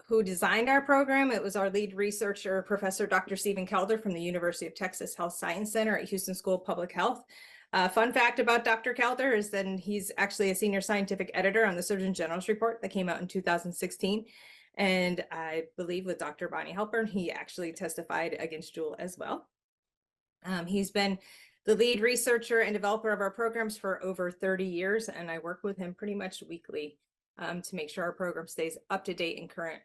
Who designed our program? It was our lead researcher, Professor Dr. Stephen Kelder from the University of Texas Health Science Center at Houston School of Public Health. Fun fact about Dr. Kelder is that he's actually a senior scientific editor on the Surgeon General's report that came out in 2016. And I believe with Dr. Bonnie Halpern, he actually testified against Juul as well. He's been the lead researcher and developer of our programs for over 30 years, and I work with him pretty much weekly to make sure our program stays up to date and current,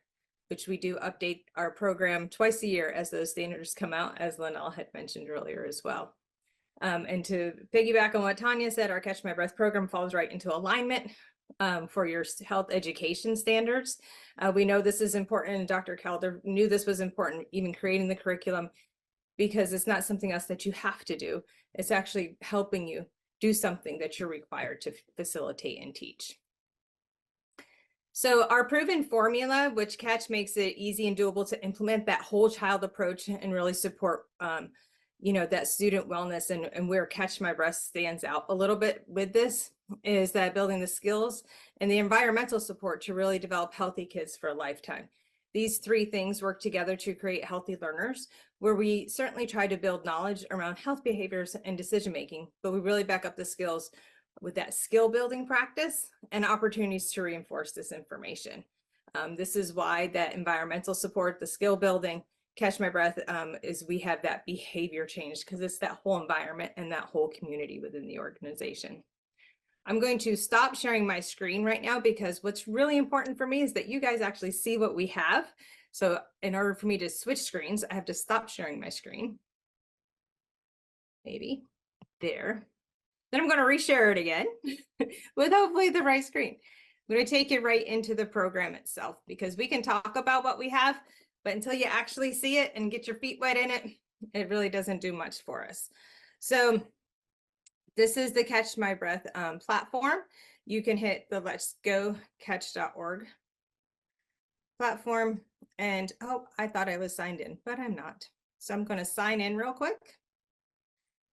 which we do update our program twice a year as those standards come out, as Linnell had mentioned earlier as well. And to piggyback on what Tonya said, our Catch My Breath program falls right into alignment for your health education standards. We know this is important, and Dr. Kelder knew this was important, even creating the curriculum, because it's not something else that you have to do. It's actually helping you do something that you're required to facilitate and teach. So our proven formula, which Catch makes it easy and doable to implement that whole child approach and really support that student wellness, and where Catch My Breath stands out a little bit with this is that building the skills and the environmental support to really develop healthy kids for a lifetime. These three things work together to create healthy learners, where we certainly try to build knowledge around health behaviors and decision making, but we really back up the skills with that skill building practice and opportunities to reinforce this information. This is why that environmental support, the skill building, Catch My Breath, is we have that behavior change, because it's that whole environment and that whole community within the organization. I'm going to stop sharing my screen right now, because what's really important for me is that you guys actually see what we have. So in order for me to switch screens, I have to stop sharing my screen. Maybe there. Then I'm going to reshare it again with hopefully the right screen. I'm going to take you right into the program itself, because we can talk about what we have, but until you actually see it and get your feet wet in it, it really doesn't do much for us. So this is the Catch My Breath platform. You can hit the Let's Go Catch.org platform. And oh, I thought I was signed in, but I'm not. So I'm going to sign in real quick.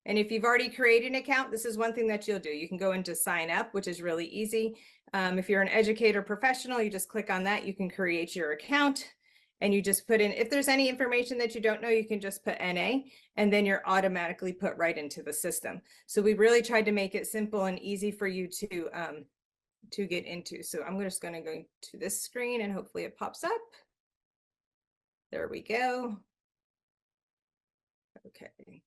And if you've already created an account, this is one thing that you'll do. You can go into sign up, which is really easy. If you're an educator professional, you just click on that. You can create your account, and you just put in, if there's any information that you don't know, you can just put NA, and then you're automatically put right into the system. So we really tried to make it simple and easy for you to get into. So I'm just going to go to this screen, and hopefully it pops up. There we go. Okay.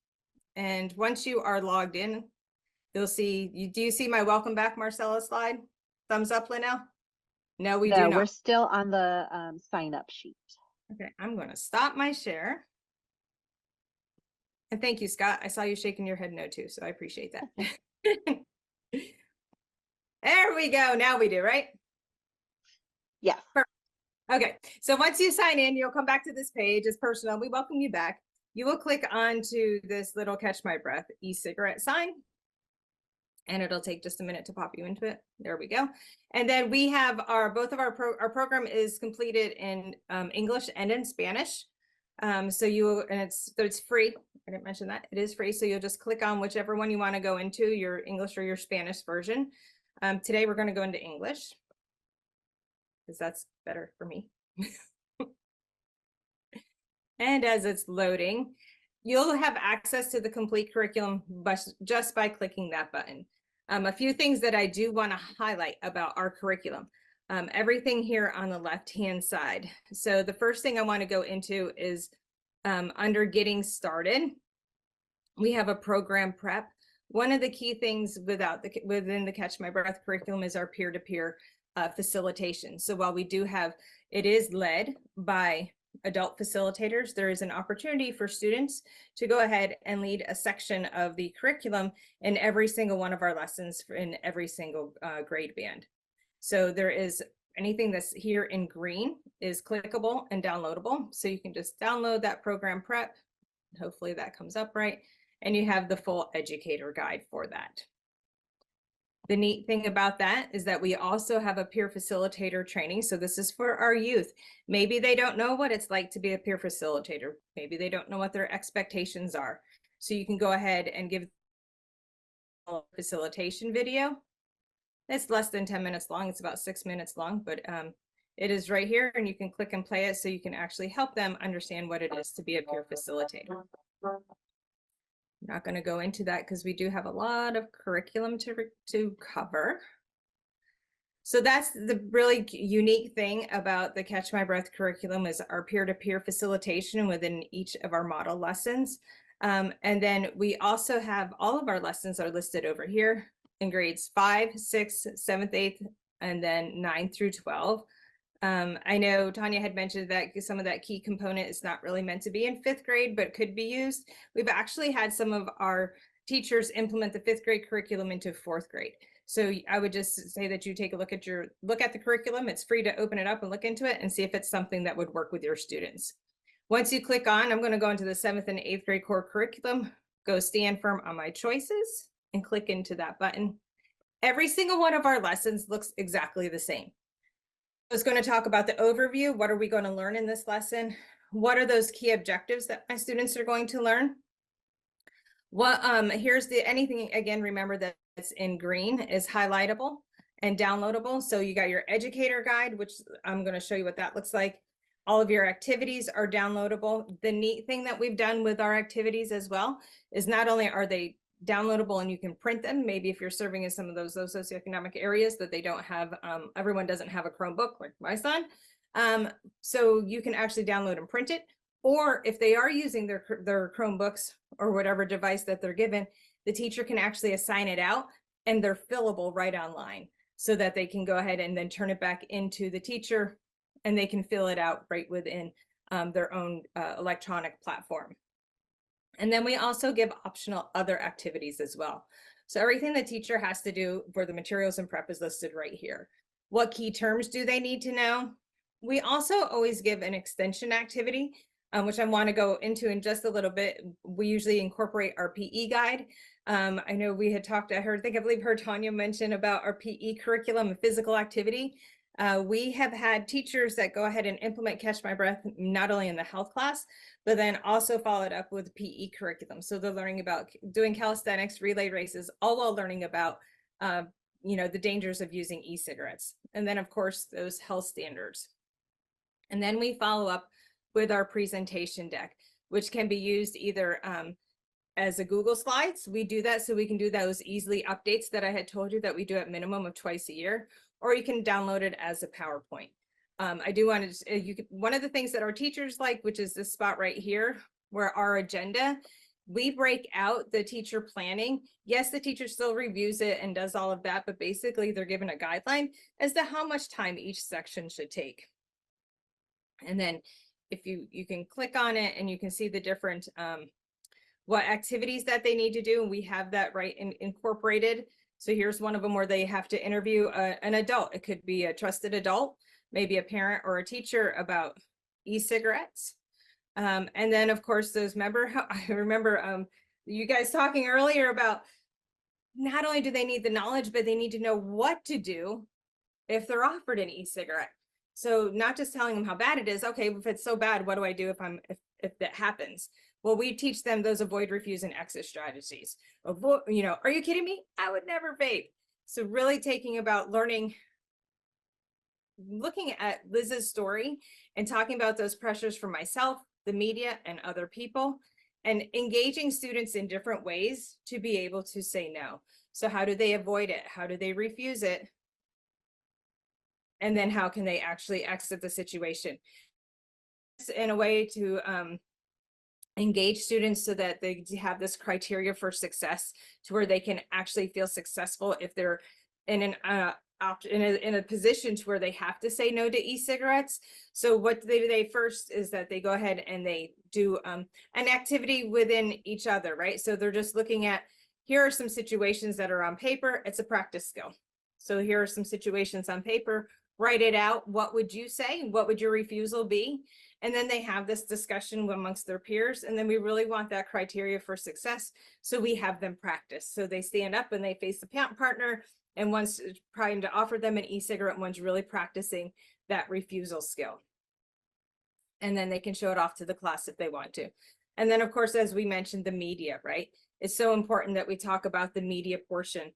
And once you are logged in, you'll see, do you see my welcome back, Marcella slide? Thumbs up, Linnell? No, we do not. We're still on the sign up sheet. Okay, I'm going to stop my share. And thank you, Scott. I saw you shaking your head no too, so I appreciate that. There we go. Now we do, right? Yeah. Perfect. Okay, so once you sign in, you'll come back to this page. It's personal. We welcome you back. You will click onto this little Catch My Breath e-cigarette sign, and it'll take just a minute to pop you into it. There we go. And then we have our program is completed in English and in Spanish. So it's free. I didn't mention that. It is free. So you'll just click on whichever one you want to go into, your English or your Spanish version. Today we're going to go into English, because that's better for me. And as it's loading, you'll have access to the complete curriculum just by clicking that button. A few things that I do want to highlight about our curriculum. Everything here on the left-hand side. So the first thing I want to go into is under getting started. We have a program prep. One of the key things within the Catch My Breath curriculum is our peer-to-peer facilitation. So while we do have, it is led by adult facilitators, there is an opportunity for students to go ahead and lead a section of the curriculum in every single one of our lessons in every single grade band. So there is anything that's here in green is clickable and downloadable. So you can just download that program prep. Hopefully that comes up right. And you have the full educator guide for that. The neat thing about that is that we also have a peer facilitator training. So this is for our youth. Maybe they don't know what it's like to be a peer facilitator. Maybe they don't know what their expectations are. So you can go ahead and give a facilitation video. It's less than 10 minutes long. It's about 6 minutes long, but it is right here and you can click and play it so you can actually help them understand what it is to be a peer facilitator. I'm not going to go into that because we do have a lot of curriculum to cover. So that's the really unique thing about the Catch My Breath curriculum is our peer-to-peer facilitation within each of our model lessons. And then we also have all of our lessons are listed over here in grades 5, 6, 7th, 8th, and then 9 through 12. I know Tonya had mentioned that some of that key component is not really meant to be in 5th grade, but could be used. We've actually had some of our teachers implement the 5th grade curriculum into 4th grade. So I would just say that you take a look at the curriculum. It's free to open it up and look into it and see if it's something that would work with your students. Once you click on, I'm going to go into the 7th and 8th grade core curriculum, go stand firm on my choices and click into that button. Every single one of our lessons looks exactly the same. I was going to talk about the overview. What are we going to learn in this lesson? What are those key objectives that my students are going to learn? What here's the anything again, remember that it's in green is highlightable and downloadable. So you got your educator guide, which I'm going to show you what that looks like. All of your activities are downloadable. The neat thing that we've done with our activities as well is not only are they downloadable and you can print them, maybe if you're serving in some of those socioeconomic areas that they don't have, everyone doesn't have a Chromebook like my son. So you can actually download and print it, or if they are using their Chromebooks or whatever device that they're given, the teacher can actually assign it out and they're fillable right online so that they can go ahead and then turn it back into the teacher and they can fill it out right within their own electronic platform. And then we also give optional other activities as well. So everything the teacher has to do for the materials and prep is listed right here. What key terms do they need to know? We also always give an extension activity, which I want to go into in just a little bit. We usually incorporate our PE guide. I know we had talked, I believe heard Tonya mention about our PE curriculum and physical activity. We have had teachers that go ahead and implement Catch My Breath, not only in the health class, but then also followed up with PE curriculum. So they're learning about doing calisthenics, relay races, all while learning about, the dangers of using e-cigarettes. And then of course, those health standards. And then we follow up with our presentation deck, which can be used either as a Google Slides. We do that so we can do those easily updates that I had told you that we do at minimum of twice a year, or you can download it as a PowerPoint. I do want to, one of the things that our teachers like, which is this spot right here, where our agenda, we break out the teacher planning. Yes, the teacher still reviews it and does all of that, but basically they're given a guideline as to how much time each section should take. And then if you can click on it and you can see the different, what activities that they need to do. And we have that right incorporated. So here's one of them where they have to interview an adult. It could be a trusted adult, maybe a parent or a teacher about e-cigarettes. And then of course, I remember you guys talking earlier about not only do they need the knowledge, but they need to know what to do if they're offered an e-cigarette. So not just telling them how bad it is. Okay, if it's so bad, what do I do if that happens? Well, we teach them those avoid, refuse, and exit strategies. Avoid, are you kidding me? I would never vape. So really taking about learning, looking at Liz's story and talking about those pressures for myself, the media, and other people, and engaging students in different ways to be able to say no. So how do they avoid it? How do they refuse it? And then how can they actually exit the situation? In a way to engage students so that they have this criteria for success to where they can actually feel successful if they're in an in a position to where they have to say no to e-cigarettes. So what they first is that they go ahead and they do an activity within each other, right? So they're just looking at, here are some situations that are on paper. It's a practice skill. So here are some situations on paper, write it out. What would you say? What would your refusal be? And then they have this discussion amongst their peers. And then we really want that criteria for success. So we have them practice. So they stand up and they face the partner, and one's trying to offer them an e-cigarette, one's really practicing that refusal skill. And then they can show it off to the class if they want to. And then, of course, as we mentioned, the media, right? It's so important that we talk about the media portion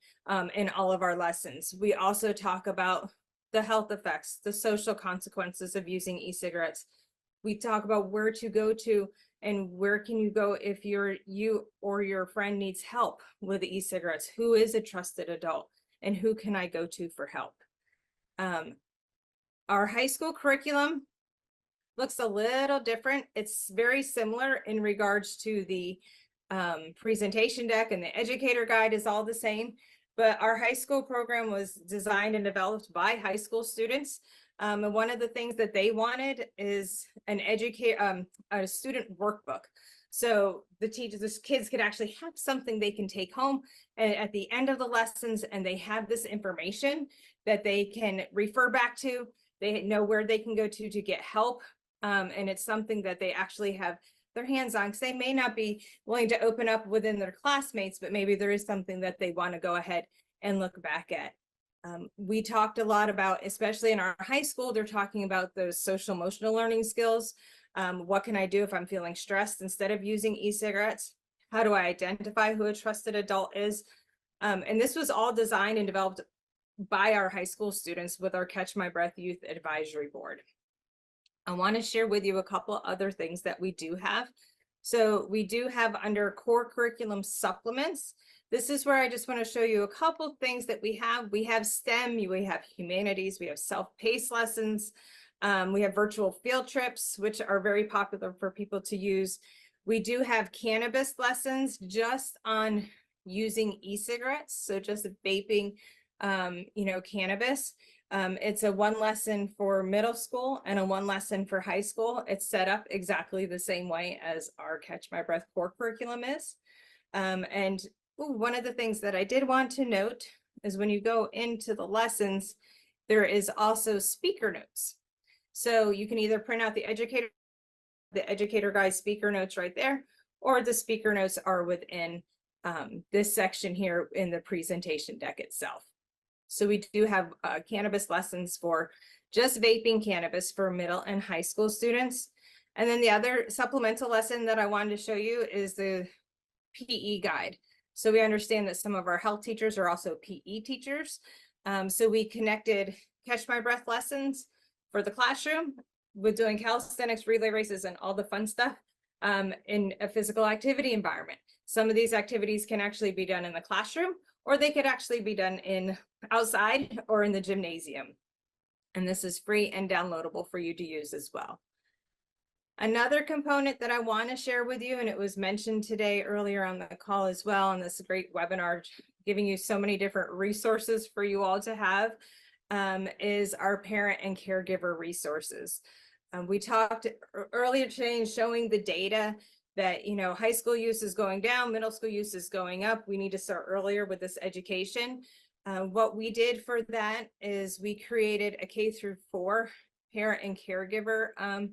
in all of our lessons. We also talk about the health effects, the social consequences of using e-cigarettes. We talk about where to go to and where can you go if you or your friend needs help with e-cigarettes. Who is a trusted adult and who can I go to for help? Our high school curriculum looks a little different. It's very similar in regards to the presentation deck, and the educator guide is all the same, but our high school program was designed and developed by high school students. And one of the things that they wanted is a student workbook. So the kids could actually have something they can take home and at the end of the lessons, and they have this information that they can refer back to. They know where they can go to get help. And it's something that they actually have their hands on, because they may not be willing to open up within their classmates, but maybe there is something that they want to go ahead and look back at. We talked a lot about, especially in our high school, they're talking about those social emotional learning skills. What can I do if I'm feeling stressed instead of using e-cigarettes? How do I identify who a trusted adult is? And this was all designed and developed by our high school students with our Catch My Breath Youth Advisory Board. I want to share with you a couple other things that we do have. So we do have under core curriculum supplements. This is where I just want to show you a couple things that we have. We have STEM, we have humanities, we have self-paced lessons. We have virtual field trips, which are very popular for people to use. We do have cannabis lessons just on using e-cigarettes. So just vaping, cannabis. It's a one lesson for middle school and a one lesson for high school. It's set up exactly the same way as our Catch My Breath core curriculum is. One of the things that I did want to note is when you go into the lessons, there is also speaker notes. So you can either print out the educator guide speaker notes right there, or the speaker notes are within this section here in the presentation deck itself. So we do have cannabis lessons for just vaping cannabis for middle and high school students. And then the other supplemental lesson that I wanted to show you is the PE guide. So we understand that some of our health teachers are also PE teachers. So we connected Catch My Breath lessons for the classroom with doing calisthenics, relay races, and all the fun stuff in a physical activity environment. Some of these activities can actually be done in the classroom, or they could actually be done outside or in the gymnasium. And this is free and downloadable for you to use as well. Another component that I want to share with you, and it was mentioned today earlier on the call as well, and this is a great webinar giving you so many different resources for you all to have, is our parent and caregiver resources. We talked earlier today showing the data that, high school use is going down, middle school use is going up. We need to start earlier with this education. What we did for that is we created a K-4 parent and caregiver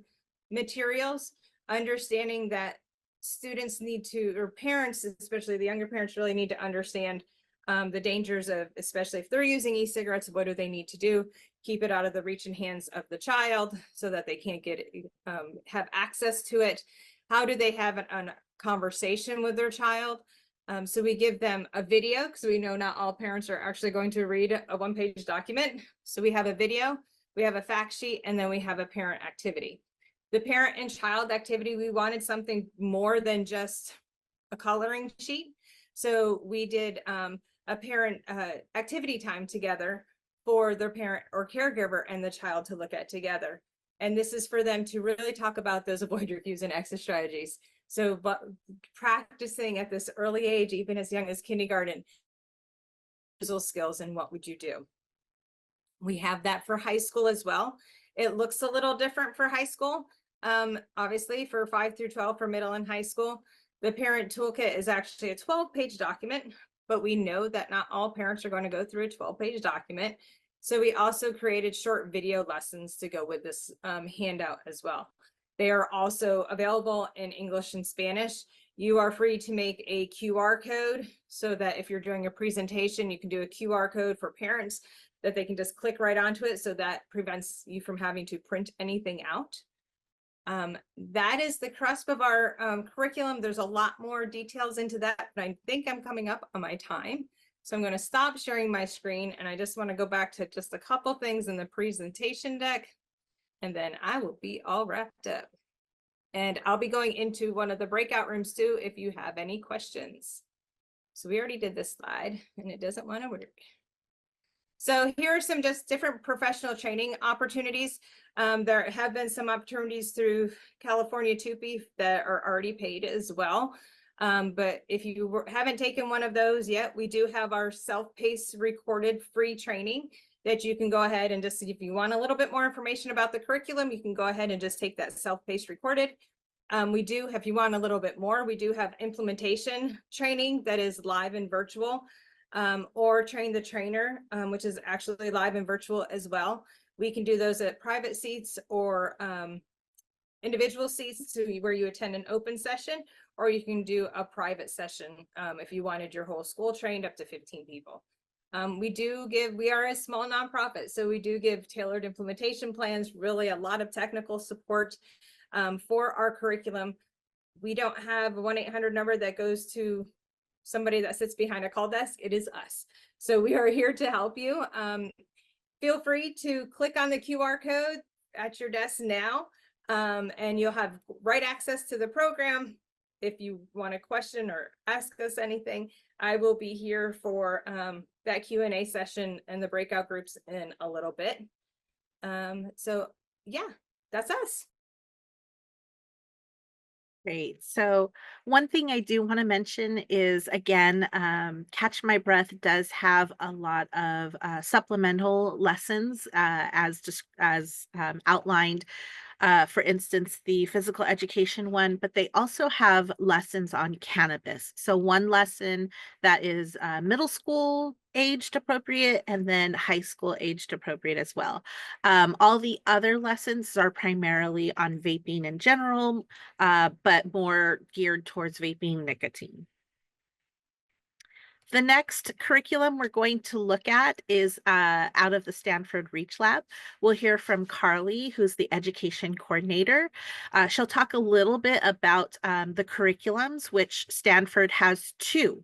materials, understanding that students need to, or parents, especially the younger parents, really need to understand the dangers of, especially if they're using e-cigarettes, what do they need to do? Keep it out of the reach and hands of the child so that they can't have access to it. How do they have a conversation with their child? So we give them a video, because we know not all parents are actually going to read a one-page document. So we have a video, we have a fact sheet, and then we have a parent activity. The parent and child activity, we wanted something more than just a coloring sheet. So we did a parent activity time together for their parent or caregiver and the child to look at together. And this is for them to really talk about those avoid, refuse, and exit strategies. So but practicing at this early age, even as young as kindergarten, skills and what would you do? We have that for high school as well. It looks a little different for high school. Obviously for 5 through 12 for middle and high school, the parent toolkit is actually a 12-page document, but we know that not all parents are going to go through a 12-page document. So we also created short video lessons to go with this handout as well. They are also available in English and Spanish. You are free to make a QR code so that if you're doing a presentation, you can do a QR code for parents that they can just click right onto it. So that prevents you from having to print anything out. That is the crust of our curriculum. There's a lot more details into that, but I think I'm coming up on my time. So I'm going to stop sharing my screen, and I just want to go back to just a couple things in the presentation deck, and then I will be all wrapped up. And I'll be going into one of the breakout rooms too if you have any questions. So we already did this slide, and it doesn't want to work. So here are some just different professional training opportunities. There have been some opportunities through California TUPE that are already paid as well. But if you haven't taken one of those yet, we do have our self-paced recorded free training that you can go ahead and just, if you want a little bit more information about the curriculum, you can go ahead and just take that self-paced recorded. We do, if you want a little bit more, we do have implementation training that is live and virtual. Or train the trainer, which is actually live and virtual as well. We can do those at private seats or individual seats where you attend an open session, or you can do a private session if you wanted your whole school trained up to 15 people. We are a small nonprofit, so we do give tailored implementation plans, really a lot of technical support for our curriculum. We don't have a 1-800 number that goes to somebody that sits behind a call desk. It is us. So we are here to help you. Feel free to click on the QR code at your desk now, and you'll have right access to the program. If you want to question or ask us anything, I will be here for that Q&A session and the breakout groups in a little bit. So yeah, that's us. Great. So one thing I do want to mention is, again, Catch My Breath does have a lot of supplemental lessons as outlined. For instance, the physical education one, but they also have lessons on cannabis. So one lesson that is middle school aged appropriate, and then high school aged appropriate as well. All the other lessons are primarily on vaping in general, but more geared towards vaping nicotine. The next curriculum we're going to look at is out of the Stanford Reach Lab. We'll hear from Carly, who's the education coordinator. She'll talk a little bit about the curriculums, which Stanford has two.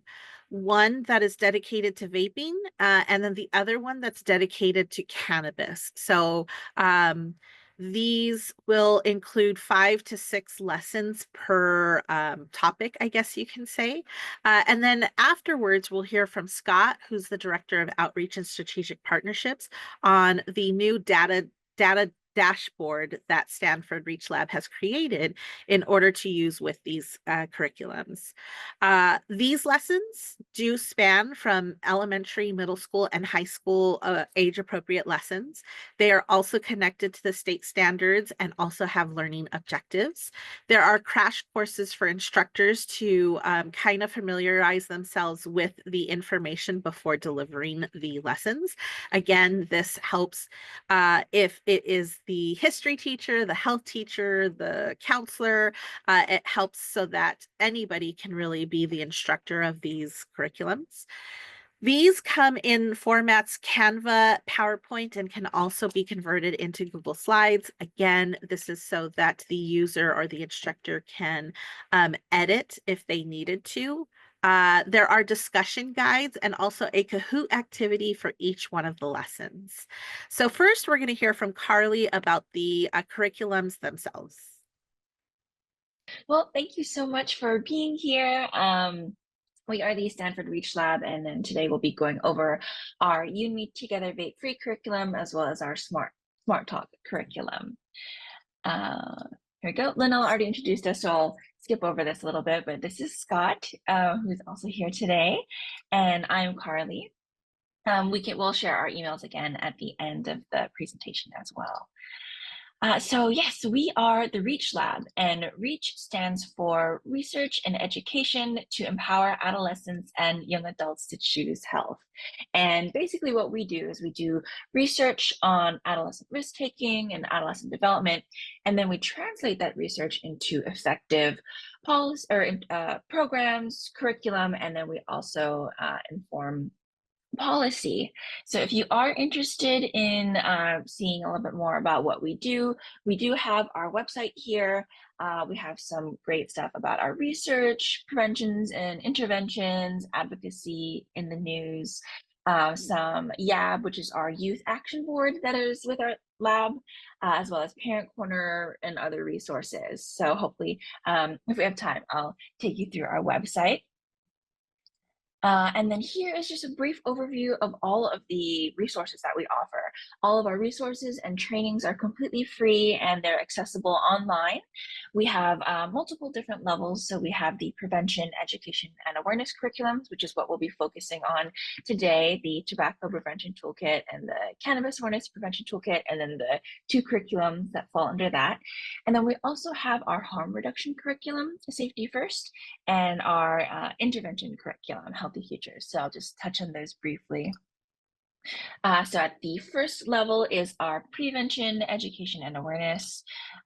One that is dedicated to vaping, and then the other one that's dedicated to cannabis. So these will include 5 to 6 lessons per topic, I guess you can say. And then afterwards, we'll hear from Scott, who's the Director of Outreach and Strategic Partnerships, on the new data dashboard that Stanford Reach Lab has created in order to use with these curriculums. These lessons do span from elementary, middle school, and high school age-appropriate lessons. They are also connected to the state standards and also have learning objectives. There are crash courses for instructors to kind of familiarize themselves with the information before delivering the lessons. Again, this helps if it is the history teacher, the health teacher, the counselor. It helps so that anybody can really be the instructor of these curriculums. These come in formats Canva, PowerPoint, and can also be converted into Google Slides. Again, this is so that the user or the instructor can edit if they needed to. There are discussion guides and also a Kahoot activity for each one of the lessons. So first, we're going to hear from Carly about the curriculums themselves. Well, thank you so much for being here. We are the Stanford Reach Lab, and then today we'll be going over our You Meet Together Vape Free curriculum, as well as our Smart Talk curriculum. Here we go. Linnell already introduced us, so I'll skip over this a little bit, but this is Scott, who's also here today, and I'm Carly. We'll share our emails again at the end of the presentation as well. So yes, we are the REACH Lab, and REACH stands for Research and Education to Empower Adolescents and Young Adults to Choose Health. And basically what we do is we do research on adolescent risk-taking and adolescent development, and then we translate that research into effective policy or programs, curriculum, and then we also inform policy. So if you are interested in seeing a little bit more about what we do have our website here. We have some great stuff about our research, preventions and interventions, advocacy in the news, some YAB, which is our youth action board that is with our lab, as well as Parent Corner and other resources. So hopefully, if we have time, I'll take you through our website. And then here is just a brief overview of all of the resources that we offer. All of our resources and trainings are completely free and they're accessible online. We have multiple different levels. So we have the prevention, education, and awareness curriculums, which is what we'll be focusing on today, the tobacco prevention toolkit and the cannabis awareness prevention toolkit, and then the 2 curriculums that fall under that. And then we also have our harm reduction curriculum, safety first, and our intervention curriculum, healthy futures. So I'll just touch on those briefly. So at the first level is our prevention, education, and awareness.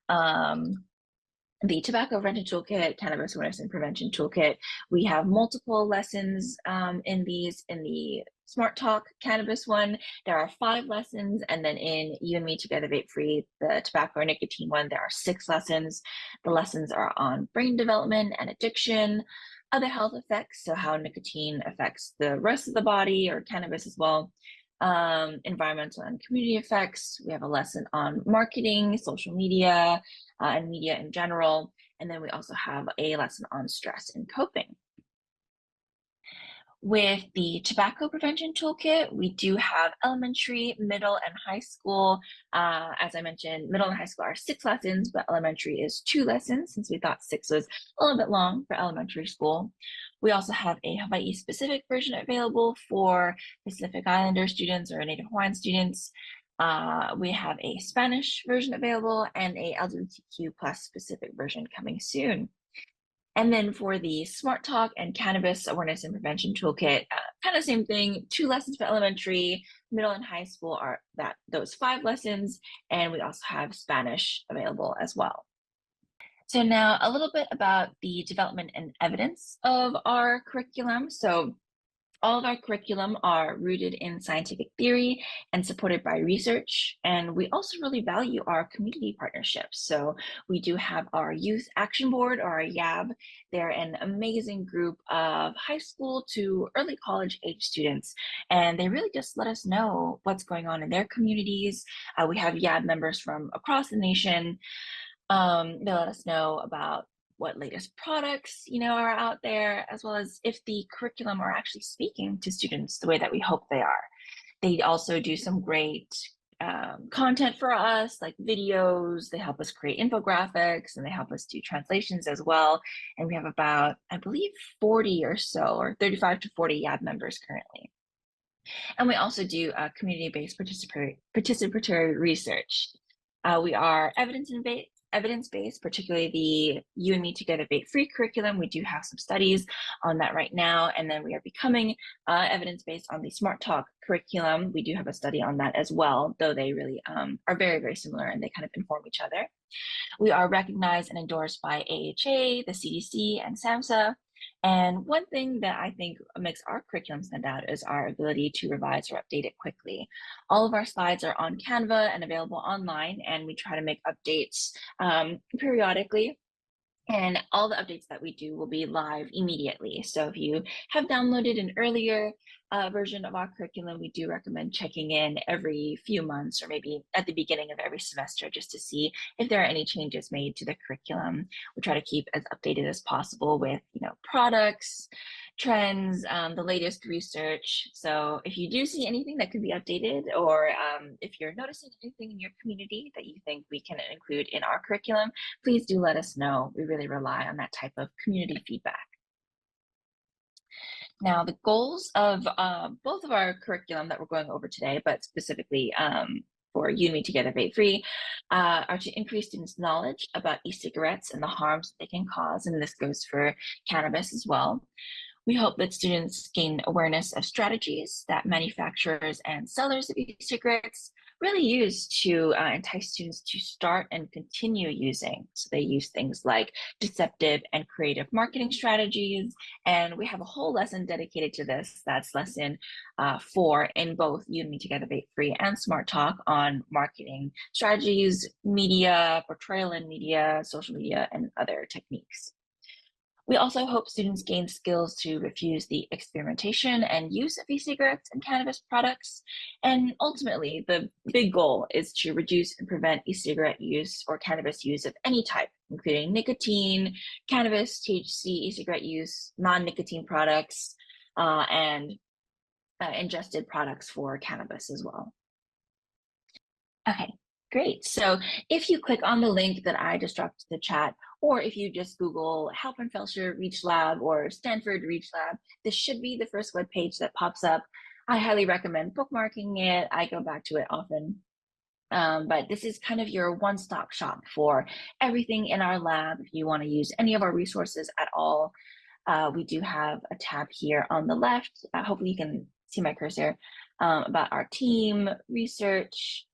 The tobacco prevention toolkit, cannabis awareness and prevention toolkit. We have multiple lessons in these. In the Smart Talk cannabis one, there are 5 lessons, and then in You and Me Together Vape Free, the tobacco or nicotine one, there are 6 lessons. The lessons are on brain development and addiction, other health effects, so how nicotine affects the rest of the body, or cannabis as well, environmental and community effects. We have a lesson on marketing, social media, and media in general. And then we also have a lesson on stress and coping. With the tobacco prevention toolkit, we do have elementary, middle, and high school. As I mentioned, middle and high school are 6 lessons, but elementary is 2 lessons, since we thought 6 was a little bit long for elementary school. We also have a Hawaii specific version available for Pacific Islander students or Native Hawaiian students. We have a Spanish version available and a LGBTQ+ specific version coming soon. And then for the Smart Talk and Cannabis Awareness and Prevention Toolkit, kind of same thing, 2 lessons for elementary, middle, and high school are those 5 lessons, and we also have Spanish available as well. So now a little bit about the development and evidence of our curriculum. So all of our curriculum are rooted in scientific theory and supported by research. And we also really value our community partnerships. So we do have our Youth Action Board, or our YAB. They're an amazing group of high school to early college age students. And they really just let us know what's going on in their communities. We have YAB members from across the nation. They let us know about what latest products, are out there, as well as if the curriculum are actually speaking to students the way that we hope they are. They also do some great content for us, like videos. They help us create infographics, and they help us do translations as well. And we have about, I believe, 40 or so, or 35 to 40 YAB members currently. And we also do community-based participatory research. We are evidence-based, particularly the You and Me Together Vape Free curriculum. We do have some studies on that right now, and then we are becoming evidence-based on the Smart Talk curriculum. We do have a study on that as well, though they really are very, very similar, and they kind of inform each other. We are recognized and endorsed by AHA, the CDC, and SAMHSA. And one thing that I think makes our curriculum stand out is our ability to revise or update it quickly. All of our slides are on Canva and available online, and we try to make updates periodically. And all the updates that we do will be live immediately. So if you have downloaded an earlier version of our curriculum, we do recommend checking in every few months, or maybe at the beginning of every semester, just to see if there are any changes made to the curriculum. We try to keep as updated as possible with, products, trends, the latest research. So if you do see anything that could be updated, or if you're noticing anything in your community that you think we can include in our curriculum, please do let us know. We really rely on that type of community feedback. Now, the goals of both of our curriculum that we're going over today, but specifically for Udemy Together Vape Free, are to increase students' knowledge about e-cigarettes and the harms they can cause, and this goes for cannabis as well. We hope that students gain awareness of strategies that manufacturers and sellers of e-cigarettes really use to entice students to start and continue using. So they use things like deceptive and creative marketing strategies. And we have a whole lesson dedicated to this. That's lesson 4 in both Udemy Together Vape Free and Smart Talk on marketing strategies, media, portrayal in media, social media, and other techniques. We also hope students gain skills to refuse the experimentation and use of e-cigarettes and cannabis products. And ultimately, the big goal is to reduce and prevent e-cigarette use or cannabis use of any type, including nicotine, cannabis, THC, e-cigarette use, non-nicotine products, and ingested products for cannabis as well. Okay, great. So if you click on the link that I just dropped in the chat, or if you just Google Halpern-Felser Reach Lab or Stanford Reach Lab, this should be the first web page that pops up. I highly recommend bookmarking it. I go back to it often. But this is kind of your one-stop shop for everything in our lab. If you want to use any of our resources at all, we do have a tab here on the left. Hopefully you can see my cursor about our team, research.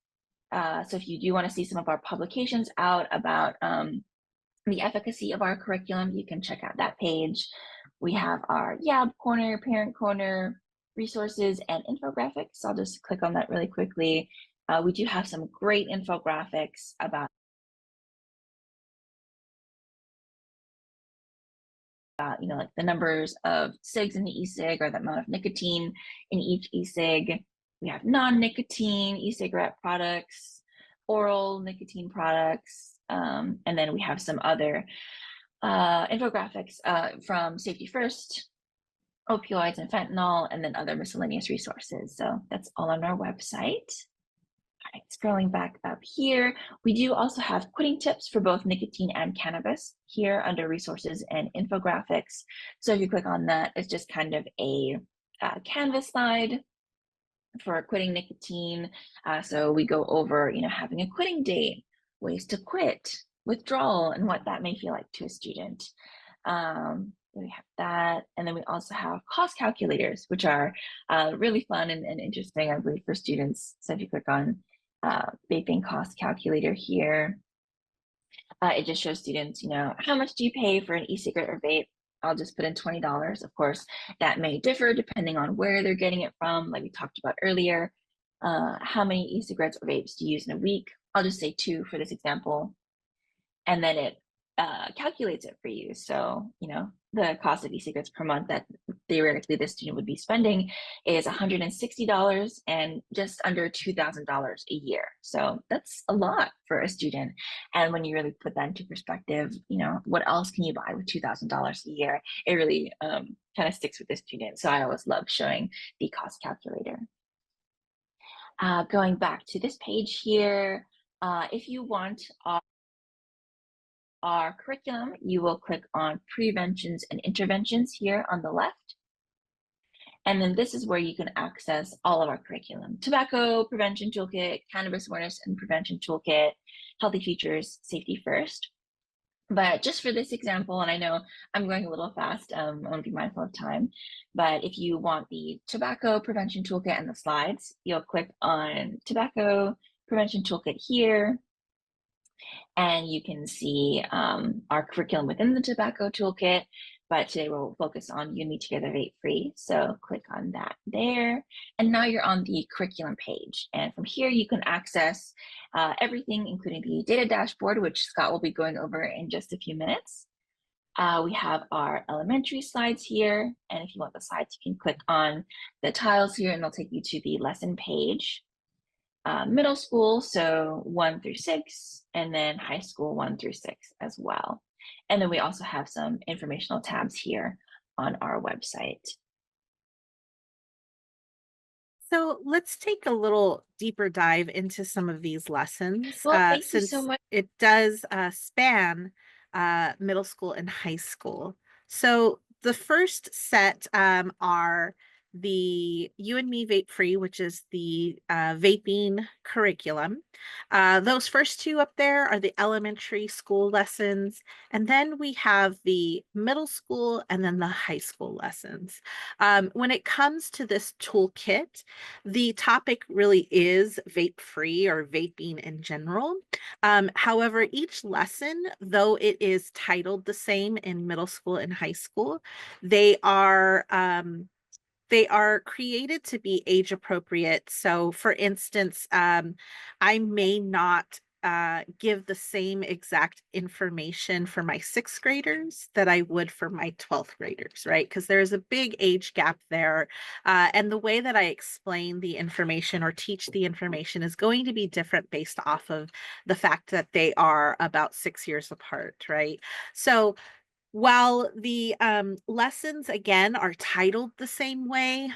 So if you do want to see some of our publications out about the efficacy of our curriculum, you can check out that page. We have our YAB corner, parent corner, resources, and infographics. I'll just click on that really quickly. We do have some great infographics about like the numbers of cigs in the e-cig or the amount of nicotine in each e-cig. We have non-nicotine e-cigarette products, oral nicotine products, and then we have some other infographics from Safety First, opioids and fentanyl, and then other miscellaneous resources. So that's all on our website. All right, scrolling back up here, we do also have quitting tips for both nicotine and cannabis here under resources and infographics. So if you click on that, it's just kind of a Canvas slide for quitting nicotine. So we go over, having a quitting date, ways to quit, withdrawal, and what that may feel like to a student. We have that, and then we also have cost calculators, which are really fun and interesting, I believe, for students. So if you click on vaping cost calculator here, it just shows students, how much do you pay for an e-cigarette or vape? I'll just put in $20. Of course, that may differ depending on where they're getting it from, like we talked about earlier. How many e-cigarettes or vapes do you use in a week? I'll just say 2 for this example. And then it calculates it for you. So, the cost of e-cigarettes per month that theoretically this student would be spending is $160 and just under $2,000 a year. So that's a lot for a student. And when you really put that into perspective, what else can you buy with $2,000 a year? It really kind of sticks with the student. So I always love showing the cost calculator. Going back to this page here, if you want our curriculum, you will click on preventions and interventions here on the left. And then this is where you can access all of our curriculum: tobacco prevention toolkit, cannabis awareness and prevention toolkit, healthy features, safety first. But just for this example, and I know I'm going a little fast, I want to be mindful of time, but if you want the tobacco prevention toolkit and the slides, you'll click on tobacco prevention toolkit here. And you can see our curriculum within the tobacco toolkit, but today we'll focus on Udemy Together Vape Free. So click on that there. And now you're on the curriculum page. And from here, you can access everything, including the data dashboard, which Scott will be going over in just a few minutes. We have our elementary slides here. And if you want the slides, you can click on the tiles here and they'll take you to the lesson page. Middle school, so 1 through 6, and then high school 1 through 6 as well. And then we also have some informational tabs here on our website. So let's take a little deeper dive into some of these lessons. Well, thank you so much. It does span middle school and high school. So the first set are the You and Me Vape Free, which is the vaping curriculum. Those first two up there are the elementary school lessons. And then we have the middle school and then the high school lessons. When it comes to this toolkit, the topic really is vape free or vaping in general. However, each lesson, though it is titled the same in middle school and high school, they are created to be age appropriate. So for instance, I may not give the same exact information for my sixth graders that I would for my 12th graders, right? Because there's a big age gap there. And the way that I explain the information or teach the information is going to be different based off of the fact that they are about 6 years apart, right? So while the lessons again are titled the same way,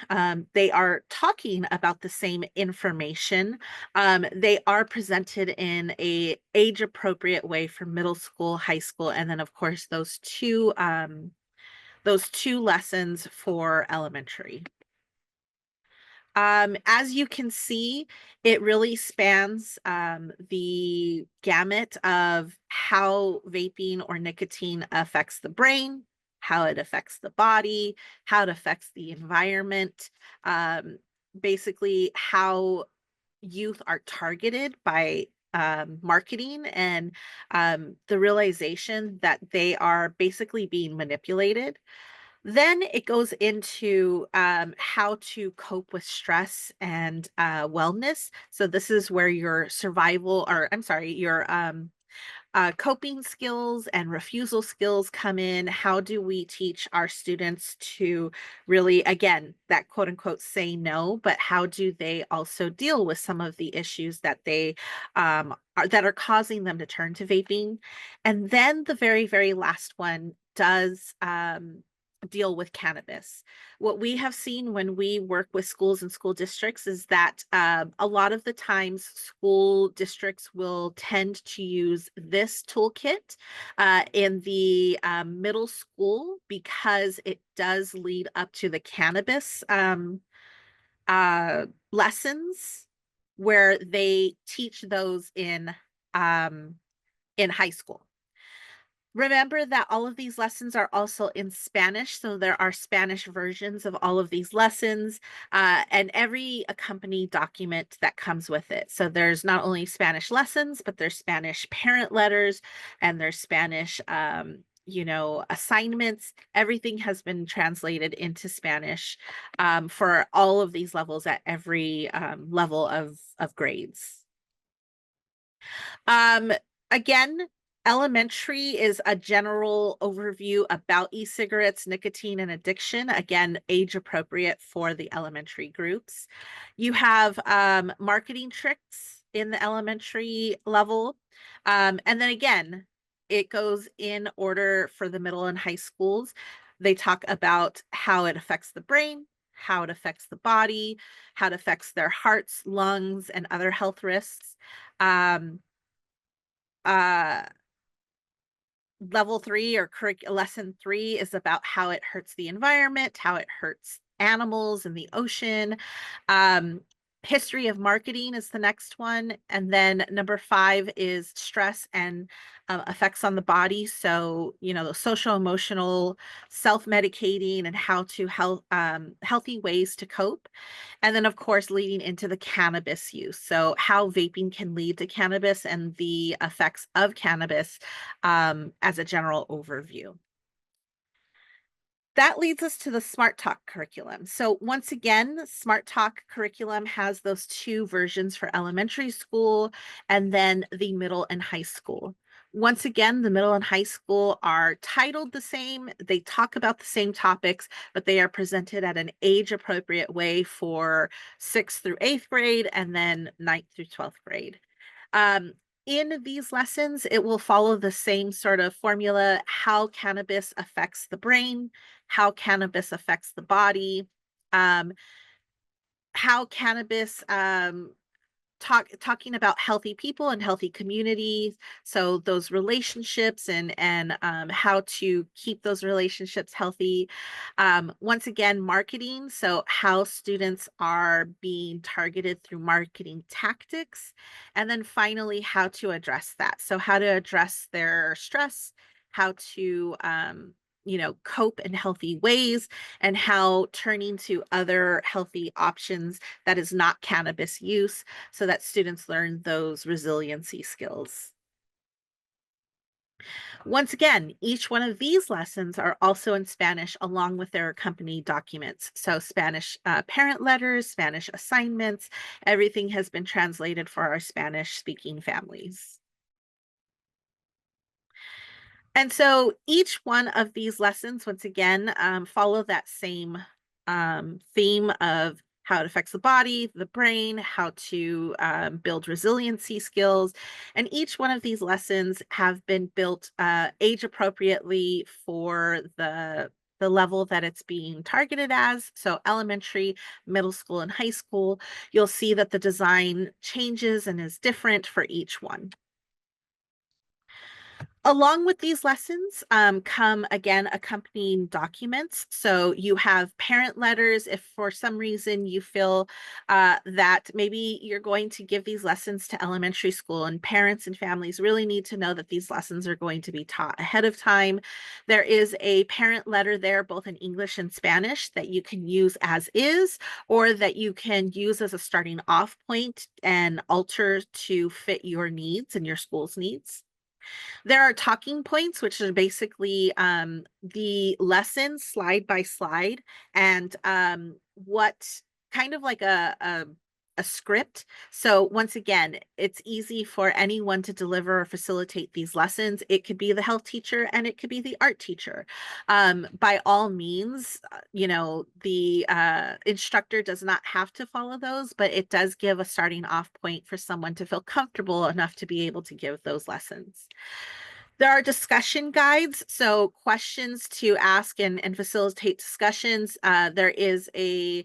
they are talking about the same information. They are presented in a age appropriate way for middle school, high school, and then of course those two lessons for elementary. As you can see, it really spans the gamut of how vaping or nicotine affects the brain, how it affects the body, how it affects the environment, basically how youth are targeted by marketing and the realization that they are basically being manipulated. Then it goes into how to cope with stress and wellness. So this is where your survival, or I'm sorry, your coping skills and refusal skills come in. How do we teach our students to really, again, that quote unquote say no, but how do they also deal with some of the issues that they that are causing them to turn to vaping? And then the very, very last one does deal with cannabis. What we have seen when we work with schools and school districts is that a lot of the times school districts will tend to use this toolkit in the middle school because it does lead up to the cannabis lessons where they teach those in high school. Remember that all of these lessons are also in Spanish, so there are Spanish versions of all of these lessons and every accompanying document that comes with it. So there's not only Spanish lessons, but there's Spanish parent letters and there's Spanish, assignments. Everything has been translated into Spanish for all of these levels at every level of grades. Again, elementary is a general overview about e-cigarettes, nicotine, and addiction. Again, age appropriate for the elementary groups. You have marketing tricks in the elementary level. And then again, it goes in order for the middle and high schools. They talk about how it affects the brain, how it affects the body, how it affects their hearts, lungs, and other health risks. Uh, Level 3 or lesson 3 is about how it hurts the environment, how it hurts animals in the ocean. History of marketing is the next one. And then number 5 is stress and effects on the body. So, the social, emotional, self-medicating and how to healthy ways to cope. And then, of course, leading into the cannabis use. So how vaping can lead to cannabis and the effects of cannabis as a general overview. That leads us to the Smart Talk curriculum. So once again, Smart Talk curriculum has those two versions for elementary school and then the middle and high school. Once again, the middle and high school are titled the same. They talk about the same topics, but they are presented at an age appropriate way for 6th through 8th grade and then 9th through 12th grade. In these lessons, it will follow the same sort of formula, how cannabis affects the brain, how cannabis affects the body, how cannabis talking about healthy people and healthy communities. So those relationships and how to keep those relationships healthy. Once again, marketing. So how students are being targeted through marketing tactics. And then finally, how to address that. So how to address their stress, how to cope in healthy ways, and how turning to other healthy options that is not cannabis use, so that students learn those resiliency skills. Once again, each one of these lessons are also in Spanish along with their accompanying documents. So Spanish parent letters, Spanish assignments, everything has been translated for our Spanish speaking families. And so each one of these lessons, once again, follow that same theme of how it affects the body, the brain, how to build resiliency skills. And each one of these lessons have been built age appropriately for the level that it's being targeted as. So elementary, middle school, and high school, you'll see that the design changes and is different for each one. Along with these lessons come, again, accompanying documents. So you have parent letters if for some reason you feel that maybe you're going to give these lessons to elementary school, and parents and families really need to know that these lessons are going to be taught ahead of time. There is a parent letter there, both in English and Spanish, that you can use as is, or that you can use as a starting off point and alter to fit your needs and your school's needs. There are talking points, which are basically the lessons slide by slide, and what kind of like a script. So once again, it's easy for anyone to deliver or facilitate these lessons. It could be the health teacher and it could be the art teacher. By all means, the instructor does not have to follow those, but it does give a starting off point for someone to feel comfortable enough to be able to give those lessons. There are discussion guides, so questions to ask and facilitate discussions. There is a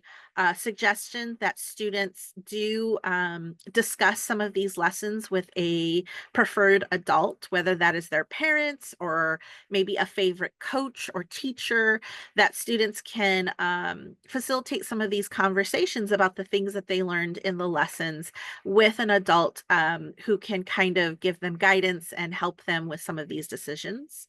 suggestion that students do discuss some of these lessons with a preferred adult, whether that is their parents or maybe a favorite coach or teacher, that students can facilitate some of these conversations about the things that they learned in the lessons with an adult who can kind of give them guidance and help them with some of these decisions.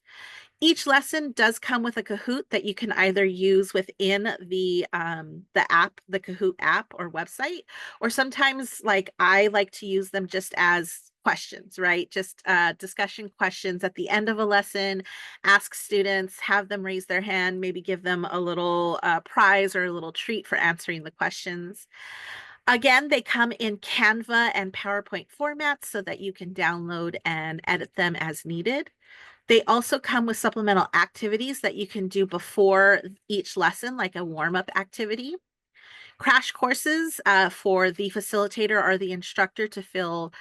Each lesson does come with a Kahoot that you can either use within the app, the Kahoot app or website, or sometimes, like, I like to use them just as questions, right? Just discussion questions at the end of a lesson, ask students, have them raise their hand, maybe give them a little prize or a little treat for answering the questions. Again, they come in Canva and PowerPoint formats so that you can download and edit them as needed. They also come with supplemental activities that you can do before each lesson, like a warm-up activity. Crash courses for the facilitator or the instructor to feel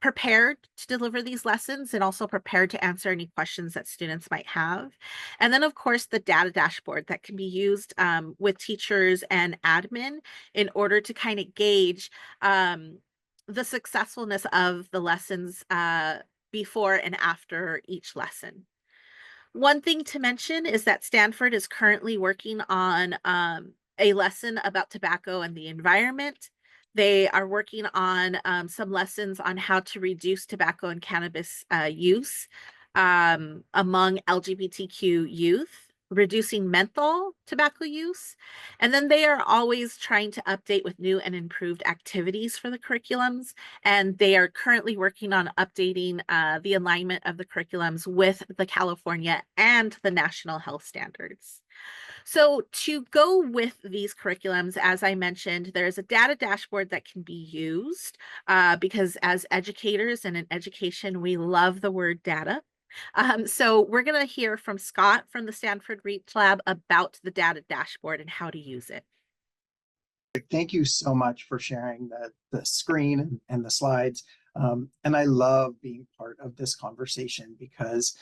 prepared to deliver these lessons and also prepared to answer any questions that students might have. And then, of course, the data dashboard that can be used with teachers and admin in order to kind of gauge the successfulness of the lessons before and after each lesson. One thing to mention is that Stanford is currently working on a lesson about tobacco and the environment. They are working on some lessons on how to reduce tobacco and cannabis use among LGBTQ youth, reducing menthol tobacco use. And then they are always trying to update with new and improved activities for the curriculums. And they are currently working on updating the alignment of the curriculums with the California and the national health standards. So to go with these curriculums, as I mentioned, there's a data dashboard that can be used because as educators and in education, we love the word data. So we're going to hear from Scott from the Stanford Reach Lab about the data dashboard and how to use it. Thank you so much for sharing the screen and the slides. And I love being part of this conversation because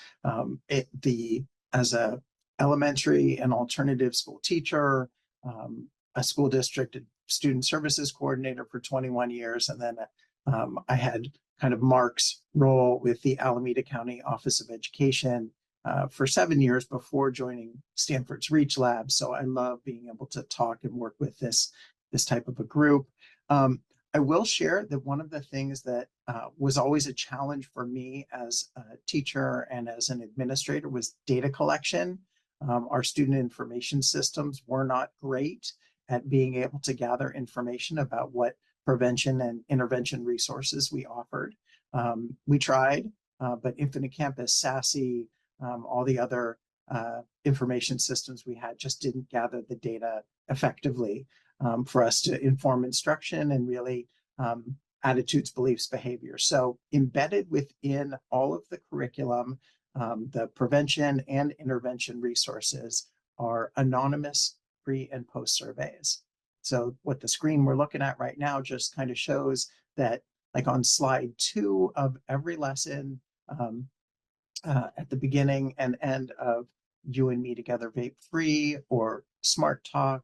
as a elementary and alternative school teacher, a school district student services coordinator for 21 years. And then I had kind of Mark's role with the Alameda County Office of Education for 7 years before joining Stanford's Reach Lab. So I love being able to talk and work with this type of a group. I will share that one of the things that was always a challenge for me as a teacher and as an administrator was data collection. Our student information systems were not great at being able to gather information about what prevention and intervention resources we offered. We tried, but Infinite Campus, SASE, all the other information systems we had just didn't gather the data effectively for us to inform instruction and really attitudes, beliefs, behavior. So embedded within all of the curriculum, the prevention and intervention resources are anonymous pre and post surveys. So what the screen we're looking at right now just kind of shows that, like on slide 2 of every lesson, at the beginning and end of You and Me Together Vape Free or Smart Talk,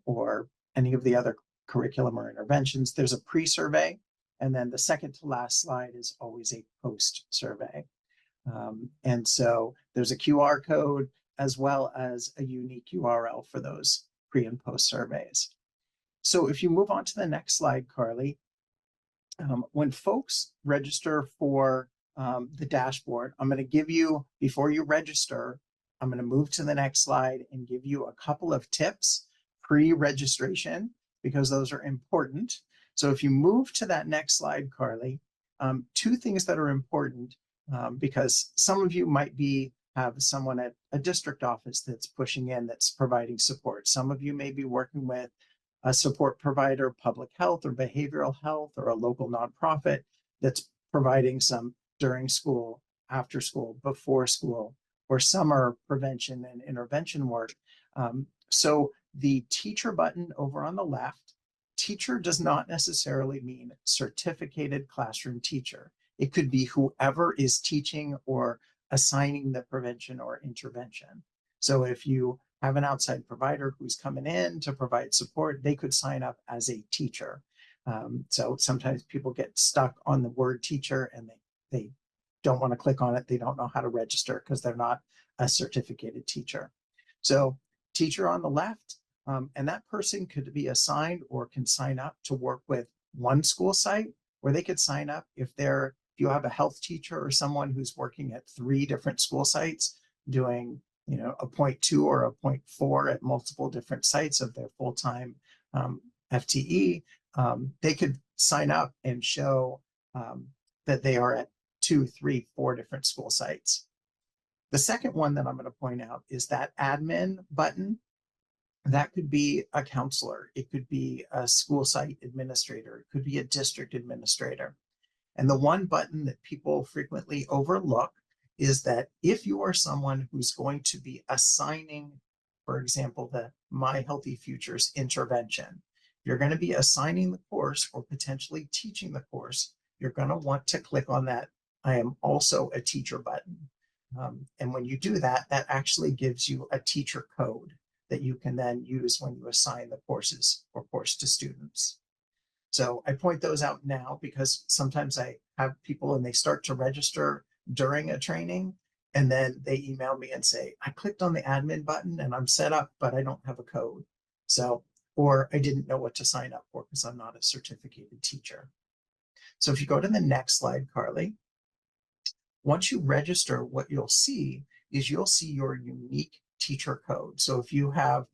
or any of the other curriculum or interventions, there's a pre-survey. And then the second to last slide is always a post survey. And so there's a QR code as well as a unique URL for those pre and post surveys. So if you move on to the next slide, Carly, when folks register for the dashboard, I'm going to give you, before you register, I'm going to move to the next slide and give you a couple of tips pre-registration, because those are important. So if you move to that next slide, Carly, 2 things that are important, because some of you might have someone at a district office that's pushing in, that's providing support. Some of you may be working with a support provider, public health or behavioral health, or a local nonprofit that's providing some during school, after school, before school, or summer prevention and intervention work. So the teacher button over on the left, teacher does not necessarily mean certificated classroom teacher. It could be whoever is teaching or assigning the prevention or intervention. So if you have an outside provider who's coming in to provide support, they could sign up as a teacher. So sometimes people get stuck on the word teacher and they don't want to click on it. They don't know how to register because they're not a certificated teacher. So teacher on the left, and that person could be assigned or can sign up to work with one school site, or they could sign up if you have a health teacher or someone who's working at 3 different school sites doing, a 0.2 or a 0.4 at multiple different sites of their full-time FTE, they could sign up and show that they are at 2, 3, 4 different school sites. The second one that I'm going to point out is that admin button. That could be a counselor. It could be a school site administrator. It could be a district administrator. And the one button that people frequently overlook is that if you are someone who's going to be assigning, for example, the My Healthy Futures intervention, you're going to be assigning the course or potentially teaching the course, you're going to want to click on that I am also a teacher button. And when you do that, that actually gives you a teacher code that you can then use when you assign the courses or course to students. So I point those out now because sometimes I have people and they start to register during a training and then they email me and say, I clicked on the admin button and I'm set up, but I don't have a code. So, or I didn't know what to sign up for because I'm not a certificated teacher. So if you go to the next slide, Carly, once you register, what you'll see is you'll see your unique teacher code. So if you have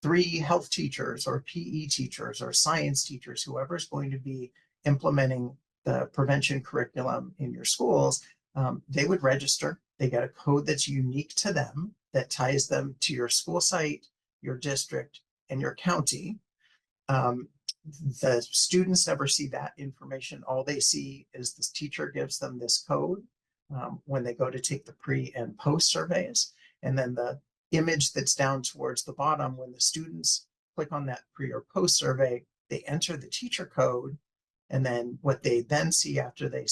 3 health teachers or PE teachers or science teachers, whoever's going to be implementing the prevention curriculum in your schools, they would register. They get a code that's unique to them that ties them to your school site, your district, and your county. The students never see that information. All they see is this teacher gives them this code when they go to take the pre and post surveys. And then the image that's down towards the bottom, when the students click on that pre or post survey, they enter the teacher code. And then what they then see after they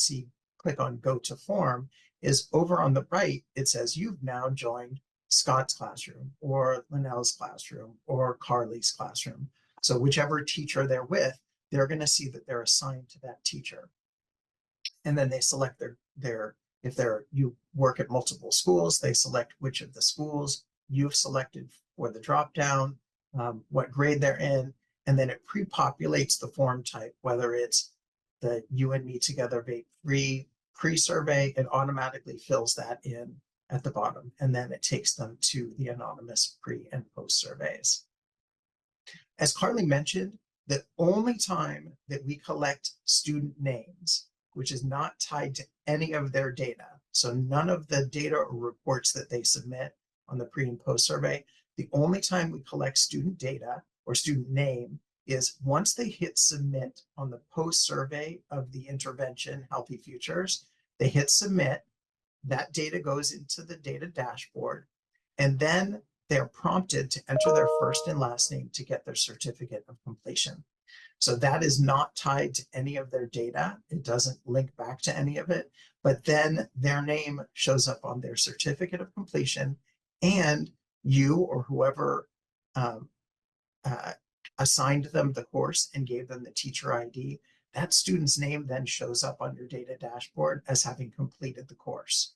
click on go to form is over on the right, it says you've now joined Scott's classroom or Linnell's classroom or Carly's classroom. So whichever teacher they're with, they're going to see that they're assigned to that teacher. And then they select if you work at multiple schools, they select which of the schools you've selected for the drop down, what grade they're in, and then it pre-populates the form type, whether it's the You and Me Together Vape Free pre-survey, it automatically fills that in at the bottom, and then it takes them to the anonymous pre and post surveys. As Carly mentioned, the only time that we collect student names, which is not tied to any of their data, so none of the data or reports that they submit on the pre and post survey, the only time we collect student data or student name is once they hit submit on the post survey of the intervention Healthy Futures, they hit submit, that data goes into the data dashboard, and then they're prompted to enter their first and last name to get their certificate of completion. So that is not tied to any of their data. It doesn't link back to any of it, but then their name shows up on their certificate of completion, and you or whoever assigned them the course and gave them the teacher ID, that student's name then shows up on your data dashboard as having completed the course.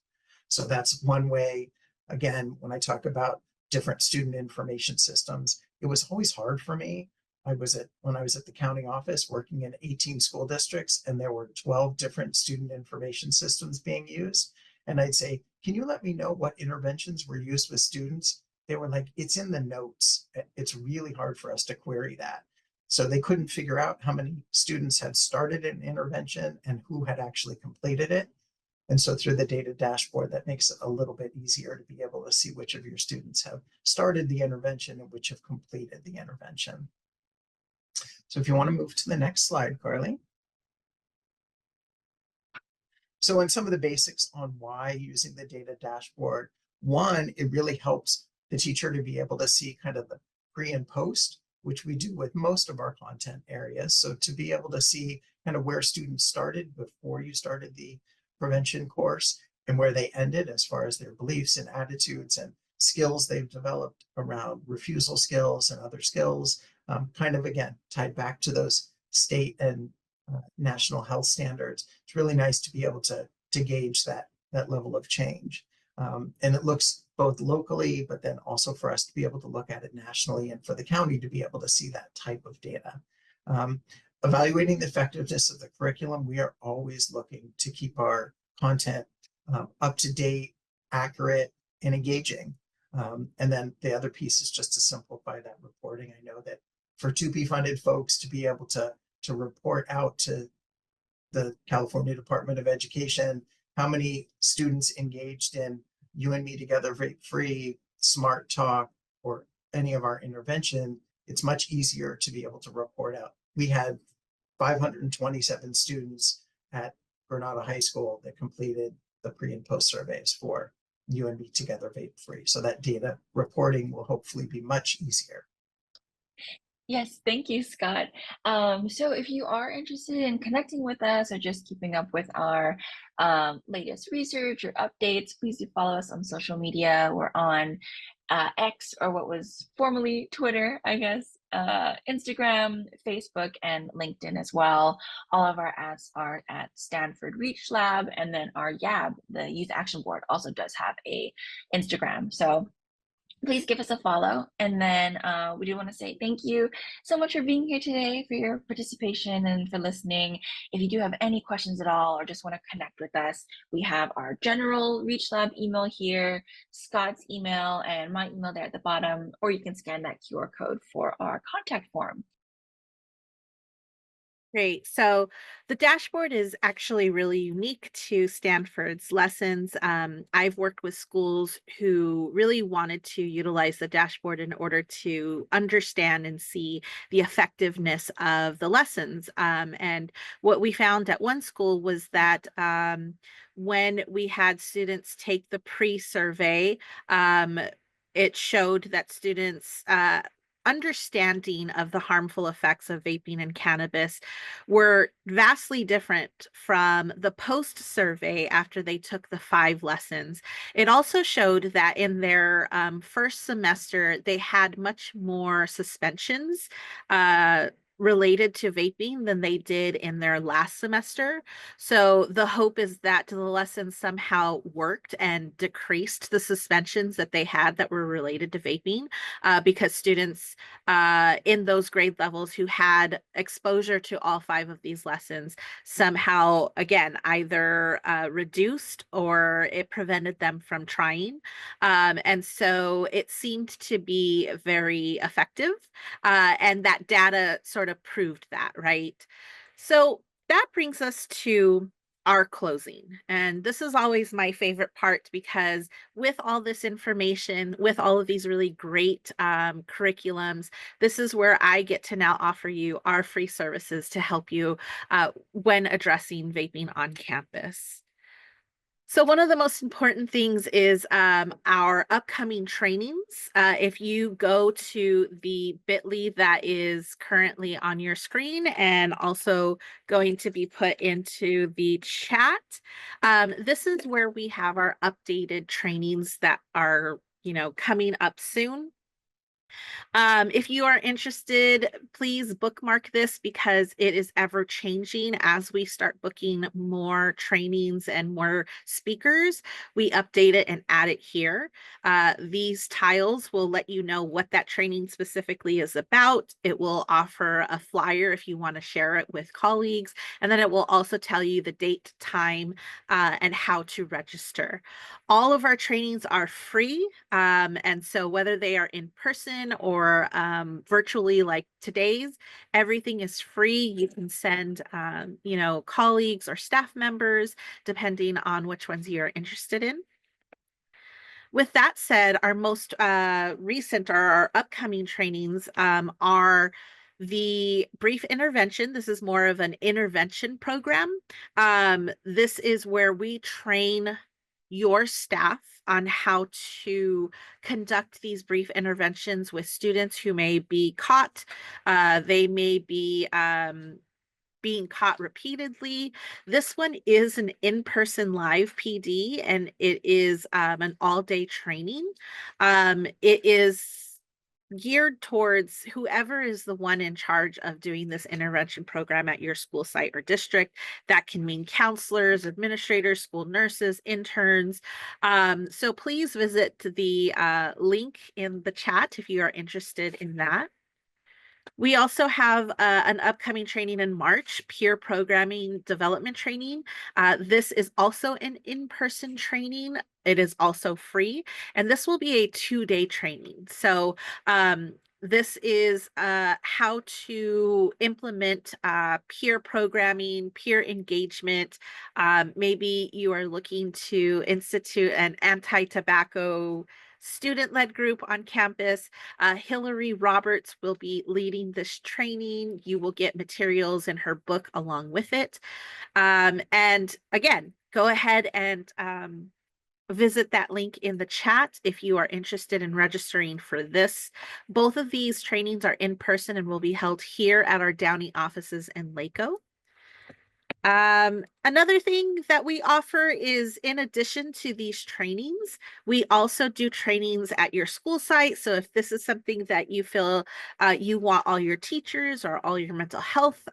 So that's one way. Again, when I talk about different student information systems, it was always hard for me. When I was at the county office working in 18 school districts, and there were 12 different student information systems being used. And I'd say, can you let me know what interventions were used with students? They were like, it's in the notes. It's really hard for us to query that. So they couldn't figure out how many students had started an intervention and who had actually completed it. And so through the data dashboard, that makes it a little bit easier to be able to see which of your students have started the intervention and which have completed the intervention. So if you want to move to the next slide, Carly. So in some of the basics on why using the data dashboard, one, it really helps the teacher to be able to see kind of the pre and post, which we do with most of our content areas. So to be able to see kind of where students started before you started the prevention course and where they ended as far as their beliefs and attitudes and skills they've developed around refusal skills and other skills, kind of, again, tied back to those state and national health standards. It's really nice to be able to gauge that level of change. And it looks both locally, but then also for us to be able to look at it nationally and for the county to be able to see that type of data. Evaluating the effectiveness of the curriculum, we are always looking to keep our content up to date, accurate, and engaging. And then the other piece is just to simplify that reporting. I know that for TUPE funded folks to be able to report out to the California Department of Education how many students engaged in You and Me Together Vape Free, Smart Talk, or any of our intervention, it's much easier to be able to report out. We had 527 students at Granada High School that completed the pre and post surveys for You and Me Together Vape Free. So that data reporting will hopefully be much easier. Yes, thank you, Scott. So if you are interested in connecting with us or just keeping up with our latest research or updates, please do follow us on social media. We're on X, or what was formerly Twitter, I guess, Instagram, Facebook, and LinkedIn as well. All of our ads are at Stanford Reach Lab, and then our YAB, the Youth Action Board, also does have a Instagram. So please give us a follow. And then we do want to say thank you so much for being here today, for your participation and for listening. If you do have any questions at all or just want to connect with us, we have our general Reach Lab email here, Scott's email, and my email there at the bottom, or you can scan that QR code for our contact form. Great. So the dashboard is actually really unique to Stanford's lessons. I've worked with schools who really wanted to utilize the dashboard in order to understand and see the effectiveness of the lessons. And what we found at one school was that when we had students take the pre-survey, it showed that students understanding of the harmful effects of vaping and cannabis were vastly different from the post survey after they took the 5 lessons. It also showed that in their first semester, they had much more suspensions related to vaping than they did in their last semester. So the hope is that the lessons somehow worked and decreased the suspensions that they had that were related to vaping, because students in those grade levels who had exposure to all 5 of these lessons somehow, again, either reduced or it prevented them from trying. And so it seemed to be very effective. And that data sort of proved that, right? So that brings us to our closing. And this is always my favorite part because with all this information, with all of these really great curriculums, this is where I get to now offer you our free services to help you when addressing vaping on campus. So one of the most important things is our upcoming trainings. If you go to the bit.ly that is currently on your screen and also going to be put into the chat, this is where we have our updated trainings that are, coming up soon. If you are interested, please bookmark this because it is ever changing as we start booking more trainings and more speakers. We update it and add it here. These tiles will let you know what that training specifically is about. It will offer a flyer if you want to share it with colleagues, and then it will also tell you the date, time, and how to register. All of our trainings are free, and so whether they are in person or virtually like today's, everything is free. You can send, colleagues or staff members, depending on which ones you're interested in. With that said, our most recent or our upcoming trainings are the brief intervention. This is more of an intervention program. This is where we train your staff on how to conduct these brief interventions with students who may be caught. They may be being caught repeatedly. This one is an in-person live PD, and it is an all-day training. It is geared towards whoever is the one in charge of doing this intervention program at your school site or district. That can mean counselors, administrators, school nurses, interns. So please visit the link in the chat if you are interested in that. We also have an upcoming training in March, peer programming development training. This is also an in-person training. It is also free, and this will be a 2-day training. So this is how to implement peer programming, peer engagement. Maybe you are looking to institute an anti-tobacco student-led group on campus. Hillary Roberts will be leading this training. You will get materials in her book along with it. And again, go ahead and visit that link in the chat if you are interested in registering for this. Both of these trainings are in person and will be held here at our Downey offices in LACOE. Another thing that we offer is, in addition to these trainings, we also do trainings at your school site. So if this is something that you feel you want all your teachers or all your mental health,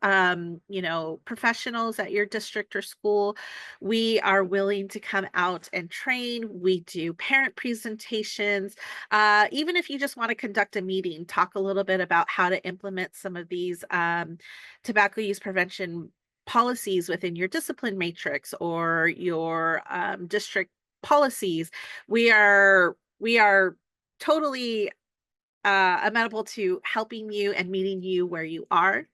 professionals at your district or school, we are willing to come out and train. We do parent presentations. Even if you just want to conduct a meeting, talk a little bit about how to implement some of these tobacco use prevention policies within your discipline matrix or your district policies. We are totally amenable to helping you and meeting you where you are.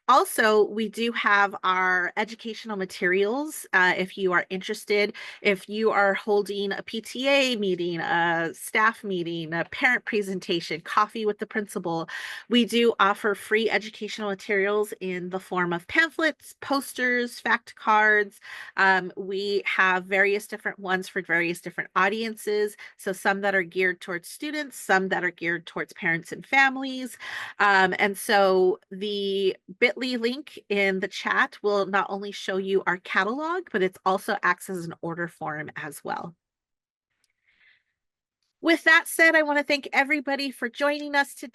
Also, we do have our educational materials if you are interested. If you are holding a PTA meeting, a staff meeting, a parent presentation, coffee with the principal, we do offer free educational materials in the form of pamphlets, posters, fact cards. We have various different ones for various different audiences. So some that are geared towards students, some that are geared towards parents and families. And so the bit.ly link in the chat will not only show you our catalog, but it also acts as an order form as well. With that said, I want to thank everybody for joining us today.